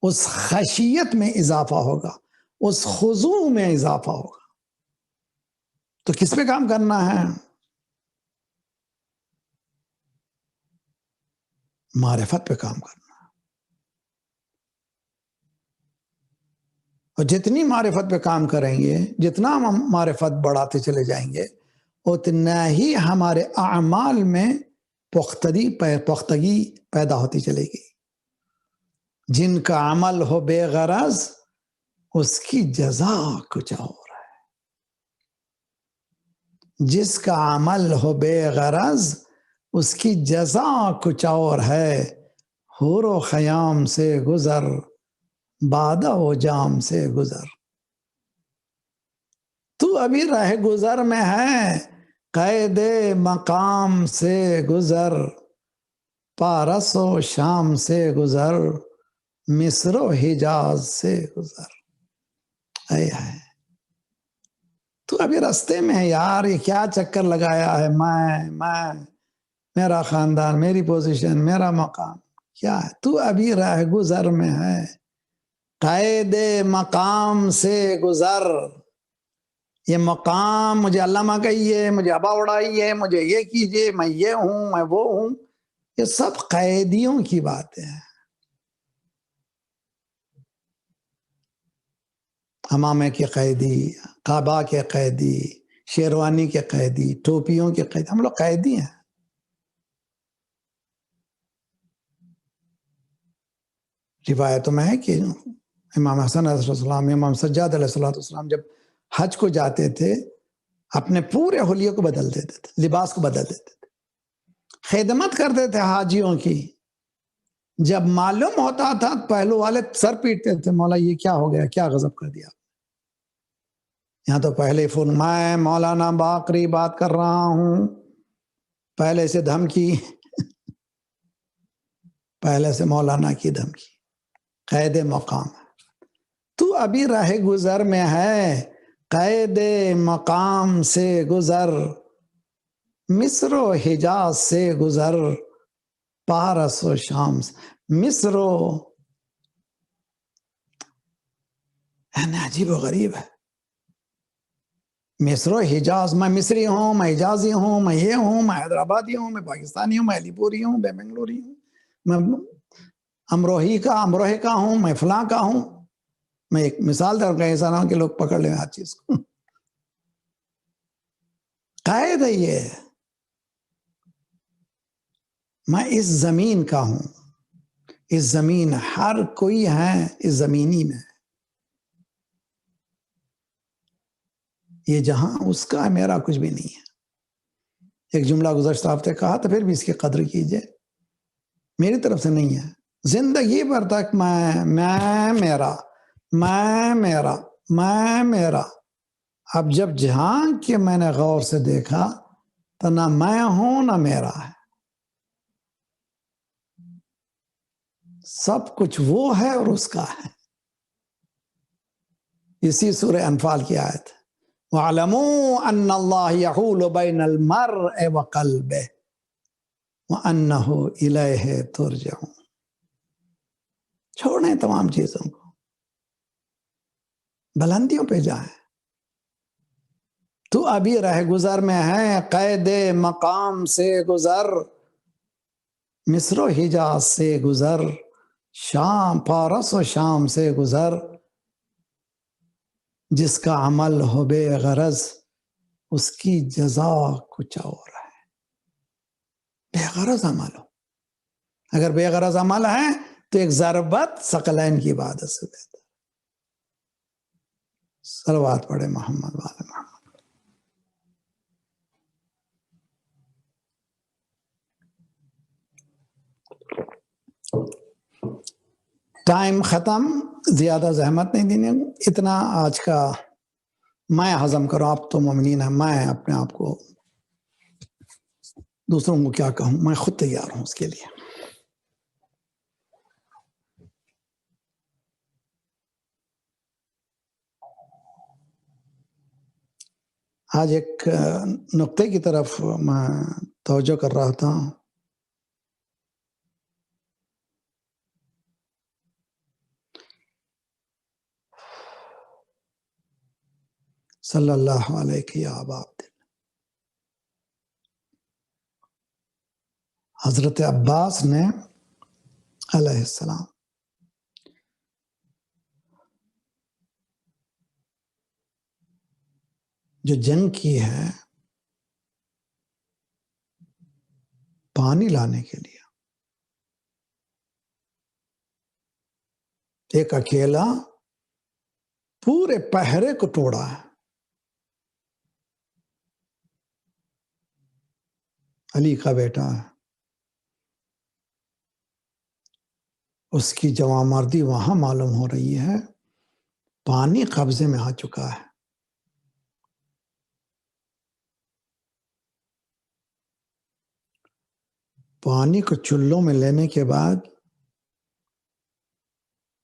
اس خشیت میں اضافہ ہوگا، اس خضوع میں اضافہ ہوگا. تو کس پہ کام کرنا ہے؟ معرفت پہ کام کرنا. اور جتنی معرفت پہ کام کریں گے، جتنا ہم معرفت بڑھاتے چلے جائیں گے، اتنا ہی ہمارے اعمال میں پختگی پیدا ہوتی چلے گی. جن کا عمل ہو بے غرض اس کی جزا کچھ اور ہے. جس کا عمل ہو بے غرض اس کی جزا کچھ اور ہے. حور و خیام سے گزر، بادہ و جام سے گزر. تو ابھی راہ گزر میں ہے، قید مقام سے گزر. پارس و شام سے گزر، مصر و حجاز سے گزر. اے ہے تو ابھی راستے میں ہے یار. یہ کیا چکر لگایا ہے؟ میں میرا خاندان، میری پوزیشن، میرا مقام کیا ہے؟ تو ابھی راہ گزر میں ہے. قید مقام سے گزر. یہ مقام مجھے علامہ کہیے، مجھے ابا اڑائیے، مجھے یہ کیجئے، میں یہ ہوں، میں وہ ہوں، یہ سب قیدیوں کی باتیں ہیں. امامے کے قیدی، کعبہ کے قیدی، شیروانی کے قیدی، ٹوپیوں کے قیدی، ہم لوگ قیدی ہیں. روایتوں میں ہے کہ امام حسن علیہ السلام، امام سجاد علیہ السلام جب حج کو جاتے تھے اپنے پورے حلیے کو بدل دیتے تھے، لباس کو بدل دیتے تھے، خدمت کرتے تھے حاجیوں کی. جب معلوم ہوتا تھا پہلو والے سر پیٹتے تھے، مولا یہ کیا ہو گیا، کیا غضب کر دیا. یہاں تو پہلے فون، میں مولانا باقری بات کر رہا ہوں، پہلے سے دھمکی، پہلے سے مولانا کی دھمکی. قید مقام. تو ابھی راہ گزر میں ہے، قید مقام سے گزر. مصر و حجاز سے گزر، پارس و شام سے. مصر و عجیب و غریب ہے. مصر و حجاز، میں مصری ہوں، میں حجازی ہوں، میں یہ ہوں، میں حیدرآبادی ہوں، میں پاکستانی ہوں، میں علی پوری ہوں، میں بنگلوری ہوں، میں امروہی کا ہوں، میں فلاں کا ہوں. میں ایک مثال دے رہا ہوں کہ ایسا نہ ہو کہ لوگ پکڑ لیں ہر چیز کو. قید ہے یہ. میں اس زمین کا ہوں. اس زمین، ہر کوئی ہے اس زمینی میں. یہ جہاں اس کا ہے، میرا کچھ بھی نہیں ہے. ایک جملہ گزشتہ ہفتے کہا تو پھر بھی اس کی قدر کیجئے، میری طرف سے نہیں ہے. زندگی بھر تک میں میرا. اب جب جہاں کہ میں نے غور سے دیکھا تو نہ میں ہوں نہ میرا ہے. سب کچھ وہ ہے اور اس کا ہے. اسی سورہ انفال کی آیت، وَاعْلَمُوا أَنَّ اللَّهَ يَحُولُ بَيْنَ الْمَرْءِ وَقَلْبِهِ وَأَنَّهُ إِلَيْهِ تُرْجَعُونَ. چھوڑیں تمام چیزوں کو، بلندیوں پہ جائیں. تو ابھی رہ گزر میں ہے، قید مقام سے گزر. مصر و حجاز سے گزر، شام، پارس و شام سے گزر. جس کا عمل ہو بے غرض اس کی جزا کچھ اور ہے. بے غرض عمل ہو، اگر بے غرض عمل ہے تو ایک ضربت ثقلین کی عبادت سے بہتر. صلوات پڑھے محمد وعلی محمد. ٹائم ختم، زیادہ زحمت نہیں دینے. اتنا آج کا میں ہضم کروں، آپ تو مومنین ہیں، میں اپنے آپ کو دوسروں کو کیا کہوں، میں خود تیار ہوں اس کے لیے. آج ایک نقطے کی طرف میں توجہ کر رہا تھا. صلی اللہ علیہ یا ابا عبد. حضرت عباس نے علیہ السلام جو جنگ کی ہے پانی لانے کے لیے، ایک اکیلا پورے پہرے کو توڑا ہے. علی کا بیٹا ہے، اس کی جواں مردی وہاں معلوم ہو رہی ہے. پانی قبضے میں آ چکا ہے. پانی کو چلوں میں لینے کے بعد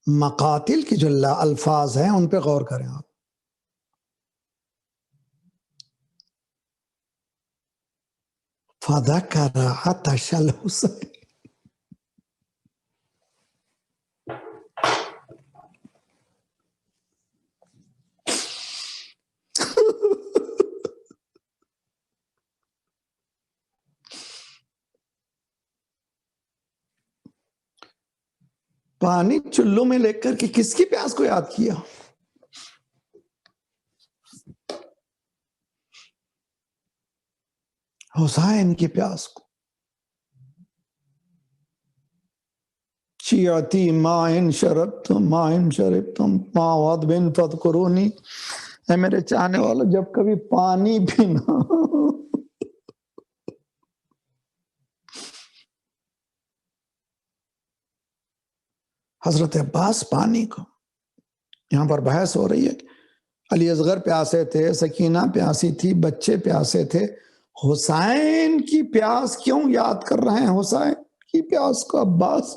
مقاتل کی جو الفاظ ہیں ان پہ غور کریں آپ. فَذَكَرَ عَطَشَ الْحُسَيْنِ. پانی چلوں میں لے کر کے کس کی پیاس کو یاد کیا؟ حسین کی پیاس کو. شیعتی ما ان شربتم ما ان شربتم ما وعدبن فذکرونی. اے میرے چاہنے والوں، جب کبھی پانی پینا حضرت عباس پانی کو، یہاں پر بحث ہو رہی ہے. علی اصغر پیاسے تھے، سکینہ پیاسی تھی، بچے پیاسے تھے. حسین کی پیاس کیوں یاد کر رہے ہیں؟ حسین کی پیاس کو عباس.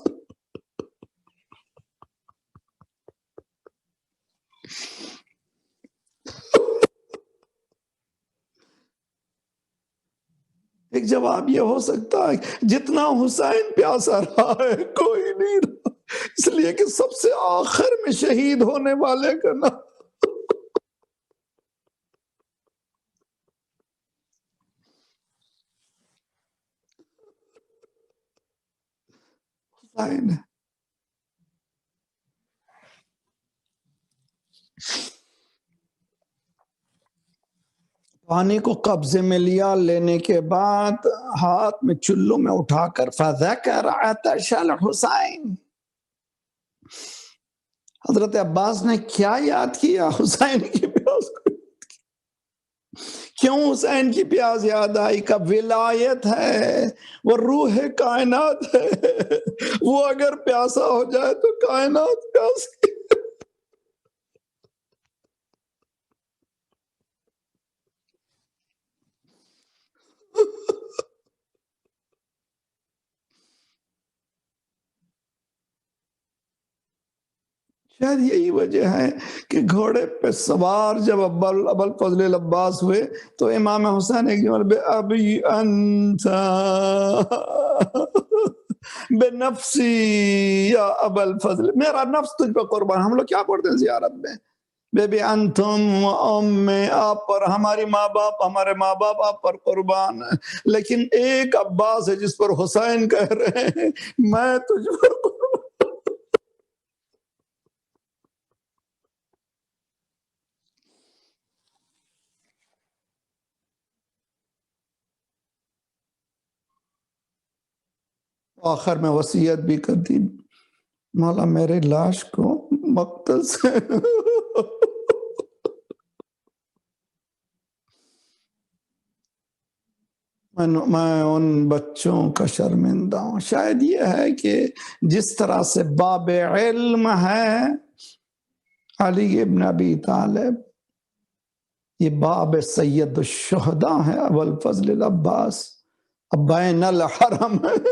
ایک جواب یہ ہو سکتا ہے جتنا حسین پیاسا رہا ہے کوئی نہیں رہا، اس لیے کہ سب سے آخر میں شہید ہونے والے کا نام حسین ہے. پانی کو قبضے میں لیا، لینے کے بعد ہاتھ میں چلوں میں اٹھا کر فَذَكَرَ عَطَشَ الْحُسَيْنِ. حضرت عباس نے کیا یاد کیا؟ حسین کی پیاس کو. کیوں حسین کی پیاس یاد آئی؟ کہ ولایت ہے، وہ روح کائنات ہے، وہ اگر پیاسا ہو جائے تو کائنات پیاس کی. شاید یہی وجہ ہے کہ گھوڑے پہ سوار جب ابوالفضل عباس ہوئے تو امام حسین ایک جملہ بے ابی انت بے نفسی یا ابوالفضل، میرا نفس تجھ پہ قربان. ہم لوگ کیا پڑھتے ہیں زیارت میں؟ بے بی انتم و ام، آپ پر، ہماری ماں باپ، ہمارے ماں باپ آپ پر قربان ہیں. لیکن ایک عباس ہے جس پر حسین کہہ رہے ہیں میں تجھ پر قربان. آخر میں وصیت بھی کر دی، مولا میرے لاش کو مقتل سے میں ان بچوں کا شرمندہ ہوں. شاید یہ ہے کہ جس طرح سے باب علم ہے علی ابن ابی طالب، یہ باب سید الشہداء ہے ابو الفضل العباس بین الحرمین.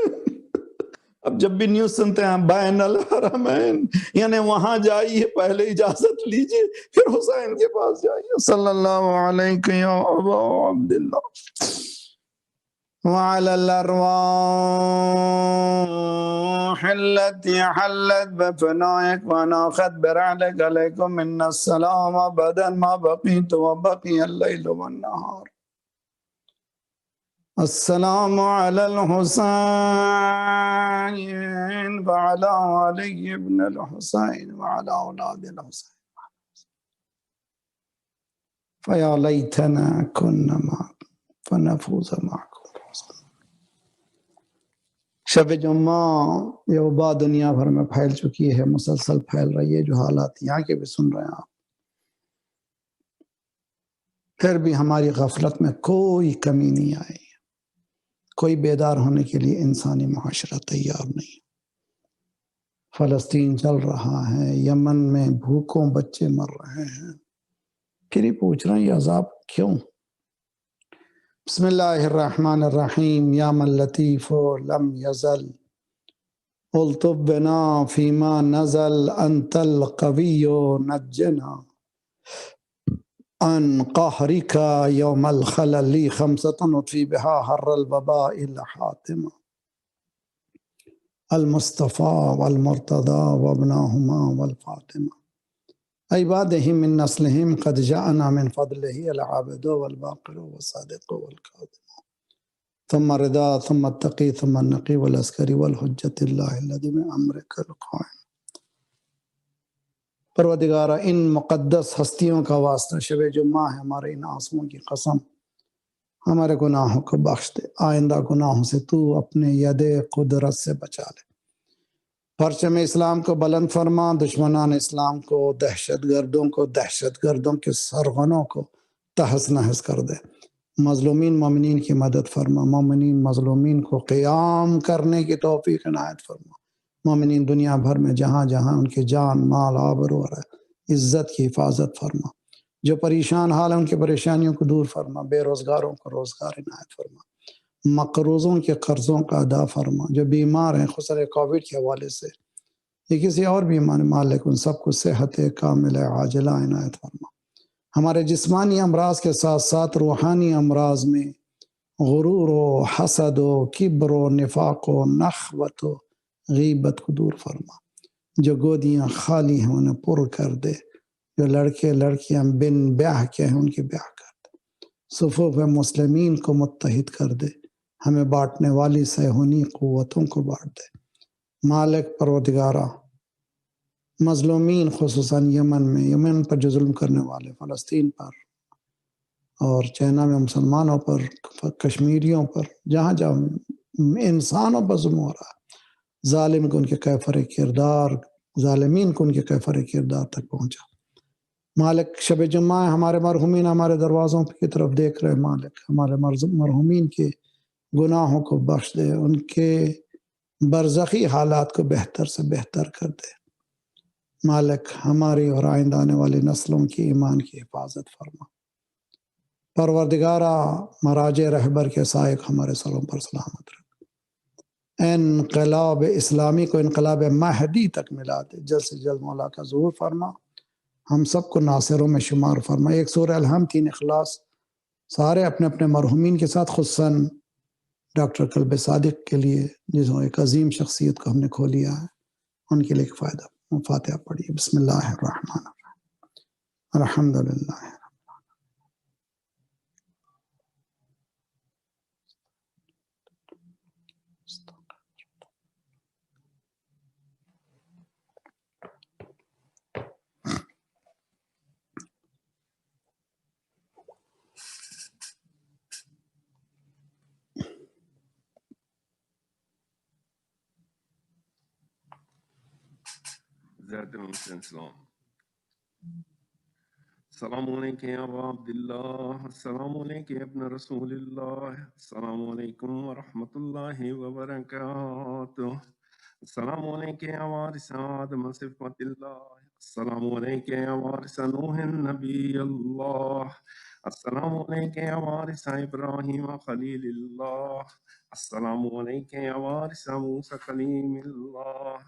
اب جب بھی نیوز سنتے ہیں بین الحرمین یعنی وہاں جائیے، پہلے اجازت لیجئے پھر حسین کے پاس جائیے. صلی اللہ علیہ یا ابا عبداللہ وعلى الأرواح التي حلت بفنائك وناخت برحلك عليكم من السلام أبدا ما بقيت وبقي الليل والنهار. السلام على الحسين وعلى علي بن الحسين وعلى أولاد الحسين فيا ليتنا كنا معكم فنفوز معكم. شب جمعہ یہ وبا دنیا بھر میں پھیل چکی ہے، مسلسل پھیل رہی ہے، جو حالات یہاں کے بھی سن رہے ہیں آپ. پھر بھی ہماری غفلت میں کوئی کمی نہیں آئی، کوئی بیدار ہونے کے لیے انسانی معاشرہ تیار نہیں. فلسطین چل رہا ہے، یمن میں بھوکوں بچے مر رہے ہیں، پھر ہی پوچھ رہے ہیں یہ عذاب کیوں؟ بسم اللہ الرحمن الرحیم. یا من لطیف لم یزل الطف بنا فیما نزل انت القوی نجنا ان قہرک یوم الخلل خمسۃ نطفی بہا حر الوباء الحاتم المصطفى والمرتضى وابناهما والفاطمة عباده من نسلهم قد جاءنا من فضله العابد والباقر والصادق والكاظم ثم رضا ثم التقي ثم النقي والعسكري والحجة الله الذي من أمرك القائم. پروردگارہ ان مقدس ہستیوں کا واسطہ شب جمعہ ہے، ہمارے ان آنسوؤں کی قسم ہمارے گناہوں کو بخش دے، آئندہ گناہوں سے تو اپنے ید قدرت سے بچا لے. پرچم اسلام کو بلند فرما، دشمنان اسلام کو، دہشت گردوں کے سرغنوں کو تہس نہس کر دے. مظلومین مومنین کی مدد فرما، مومنین مظلومین کو قیام کرنے کی توفیق عنایت فرما. مومنین دنیا بھر میں جہاں جہاں ان کے جان مال آبرو اور عزت کی حفاظت فرما. جو پریشان حال ہیں ان کی پریشانیوں کو دور فرما، بے روزگاروں کو روزگار عنایت فرما، مقروضوں کے قرضوں کا ادا فرما. جو بیمار ہیں خصوصاً کووڈ کے حوالے سے یا کسی اور بیمار مالک ان سب کو صحت کامل عاجلہ عنایت فرما. ہمارے جسمانی امراض کے ساتھ ساتھ روحانی امراض میں غرور و حسد و کبر و نفاق و نخوت و غیبت کو دور فرما. جو گودیاں خالی ہیں انہیں پر کر دے، جو لڑکے لڑکیاں بن بیاہ کے ہیں ان کی بیاہ کر دے. صفوف مسلمین کو متحد کر دے، ہمیں بانٹنے والی صہیونی قوتوں کو بانٹ دے. مالک پروردگارہ مظلومین خصوصاً یمن پر جو ظلم کرنے والے، فلسطین پر اور چائنا میں مسلمانوں پر، کشمیریوں پر، جہاں جہاں انسانوں پر ظلم ہو رہا ہے، ظالم کو ان کے کیفر کردار، ظالمین کو ان کے کیفر کردار تک پہنچا. مالک شب جمعہ ہمارے مرحومین ہمارے دروازوں کی طرف دیکھ رہے. مالک ہمارے مرحومین کے گناہوں کو بخش دے، ان کے برزخی حالات کو بہتر سے بہتر کر دے. مالک ہماری اور آئندہ آنے والی نسلوں کی ایمان کی حفاظت فرما. پروردگارہ مراجع رہبر کے سائق ہمارے سروں پر سلامت رکھ. انقلاب اسلامی کو انقلاب مہدی تک ملا دے. جلد سے جلد مولا کا ظہور فرما، ہم سب کو ناصروں میں شمار فرما. ایک سورہ الحمد 3 اخلاص سارے اپنے اپنے مرحومین کے ساتھ، خصوصاً ڈاکٹر قلب صادق کے لیے جس ایک عظیم شخصیت کو ہم نے کھو لیا ہے، ان کے لیے ایک فائدہ فاتحہ پڑھیے. بسم اللہ الرحمن الرحیم. الحمدللہ. السلام علیکم یا ابا عبداللہ، السلام علیکم یا ابن رسول اللہ، السلام علیکم ورحمۃ اللہ وبرکاتہ. السلام علیکم یا وارث آدم صفوت اللہ، السلام علیکم یا وارث نوح نبی اللہ، السلام علیکم یا وارث ابراہیم خلیل اللہ، السلام علیکم یا وارث موسیٰ کلیم اللہ،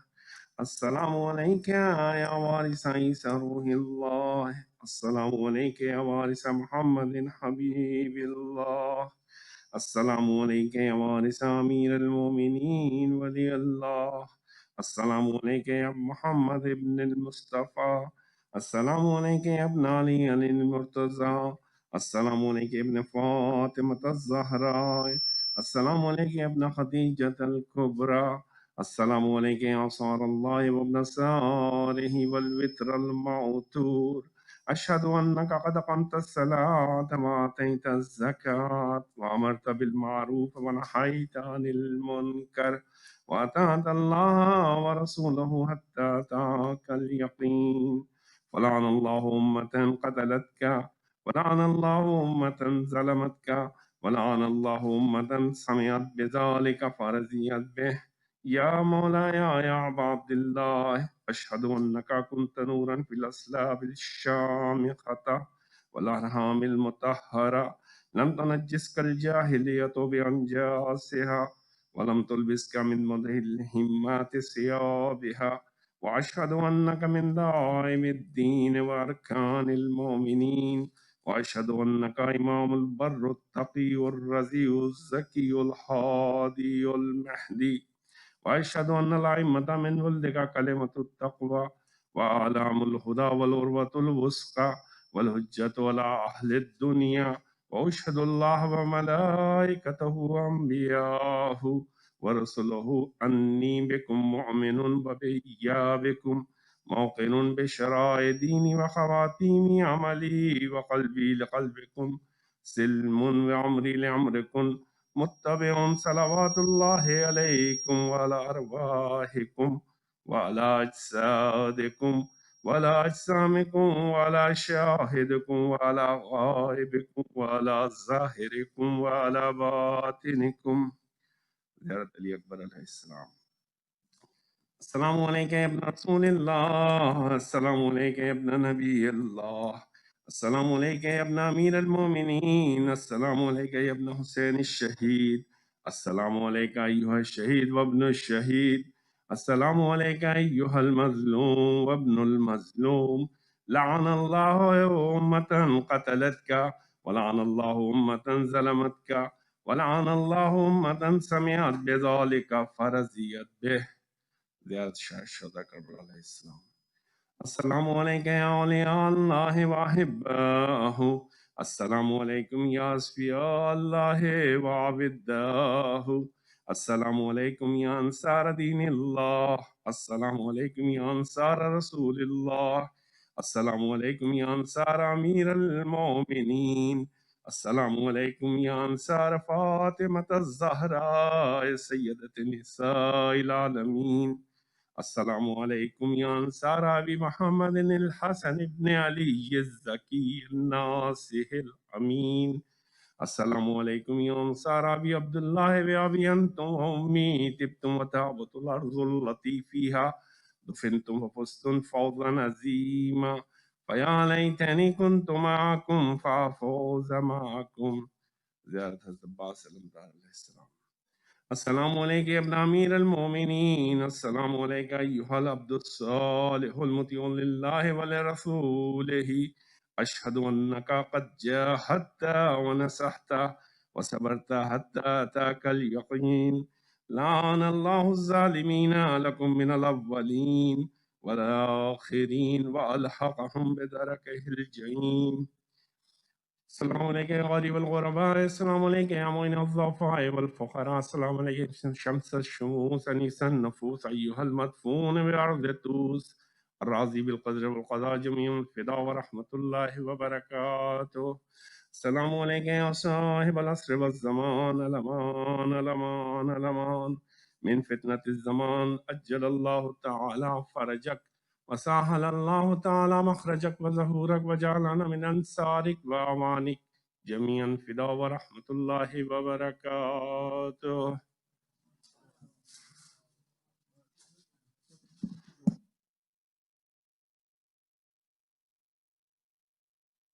السلام علیکم یا وارث عیسیٰ روح اللہ، السلام علیکم یا وارث محمد حبیب اللہ، السلام علیکم یا وارث امیر المومنین ولی اللہ، السلام علیکم یا محمد ابن المصطفیٰ، السلام علیکم یا ابن علی علی المرتضی، السلام علیکم ابن فاطمة الزہراء، السلام علیکم ابن خدیجة الکبریٰ، السلام علیکم یا صار اللہ وابن سارہ والوتر المعتور، أشهد أنك قد قمت الصلاة وآتيت الزكاة وأمرت بالمعروف ونهيت عن المنكر وأطعت الله ورسوله حتى أتاك اليقين، ولعن الله أمة قتلتك، ولعن الله أمة ظلمتك، ولعن الله أمة سمعت بذلك فرضيت به. يا مولاي يا أبا عبد الله، أشهد أنك كنت نورا في الأسلاب الشامخة والأرحام المطهرة، لم تنجسك الجاهلية بأنجاسها، ولم تلبسك من مده الهمات ثيابها، وأشهد أنك من دائم الدين وأركان المؤمنين، وأشهد أنك إمام البر التقي الرزي الزكي الهادي المهدي، وأشهد أن الأئمة من ولدك كلمة التقوى وأعلام الهدى والعروة الوثقى والحجة على أهل الدنيا، وأشهد الله وملائكته وأنبياءه ورسله أني بكم مؤمن وبإيابكم موقن بشرائع ديني وخواتيم عملي، وقلبي لقلبكم سلم وعمري لعمركم، متبع صلوات الله عليكم وعلى أرواحكم وعلى أجسادكم وعلى أجسامكم وعلى شاهدكم وعلى غائبكم وعلى ظاهركم وعلى باطنكم. زيارة علي أكبر عليه السلام. السلام علیکم ابن رسول اللہ، السلام علیکم ابن نبی اللہ، السلام علیکم ابن امیر المومنین، السلام علیکم ابن حسین الشہید، السلام علیکم ایہا الشہید وابن الشہید، السلام علیکم ایہا المظلوم وابن المظلوم، لعن اللہ امتا قتلتک، ولعن اللہ امتا ظلمتک، ولعن اللہ امتا سمعت بذالک فرضیت به. زیارت شاہ شہداء کربلا علیہ السلام. السلام علیکم یا اولیاء اللہ واحباہ، السلام علیکم یا اصفیاء اللہ وعبداہ، السلام علیکم یا انصار دین اللہ، السلام علیکم یا انصار رسول اللہ، السلام علیکم یا انصار امیر المومنین، السلام علیکم یا انصار فاطمة الزہراء سیدۃ نساء العالمین، السلام علیکم یا انصار ابی محمد الحسن ابن علی الزکی الناصح الامین، السلام علیکم یا انصار ابی عبداللہ و ابی انتم و امی طبتم و طابت الارض التي فیہا دفنتم وفزتم فوزا عظیما، فیا لیتنی کنت معکم فافوز معکم. زیارت حضرت عباس علمدار علیہ السلام. السلام علیکم ابن امیر المومنین، السلام علیکم ایہا العبد الصالح المطیع للہ ولرسولہ، اشہد انکا قد جاہدت ونصحت وصبرت حتی اتاک الیقین، لعن اللہ الظالمین لکم من الاولین والآخرین والحقہم بدرکہ الجحیم. السلام علیکم یا غریب الغرباء، السلام علیکم یا معین الضعفاء والفقراء، السلام علیکم شمس الشموس انیس النفوس ایہا المدفون بعرض الطوس، الراضی بالقدر والقضاء جمیع الفدا ورحمۃ اللہ وبرکاتہ. السلام علیکم یا صاحب العصر والزمان، الامان الامان الامان من فتنة الزمان، اجل اللہ تعالی فرجک وسهل الله تعالى مخرجك وظهورك وجعلنا من أنصارك وأعوانك جميعا فدا ورحمة الله وبركاته.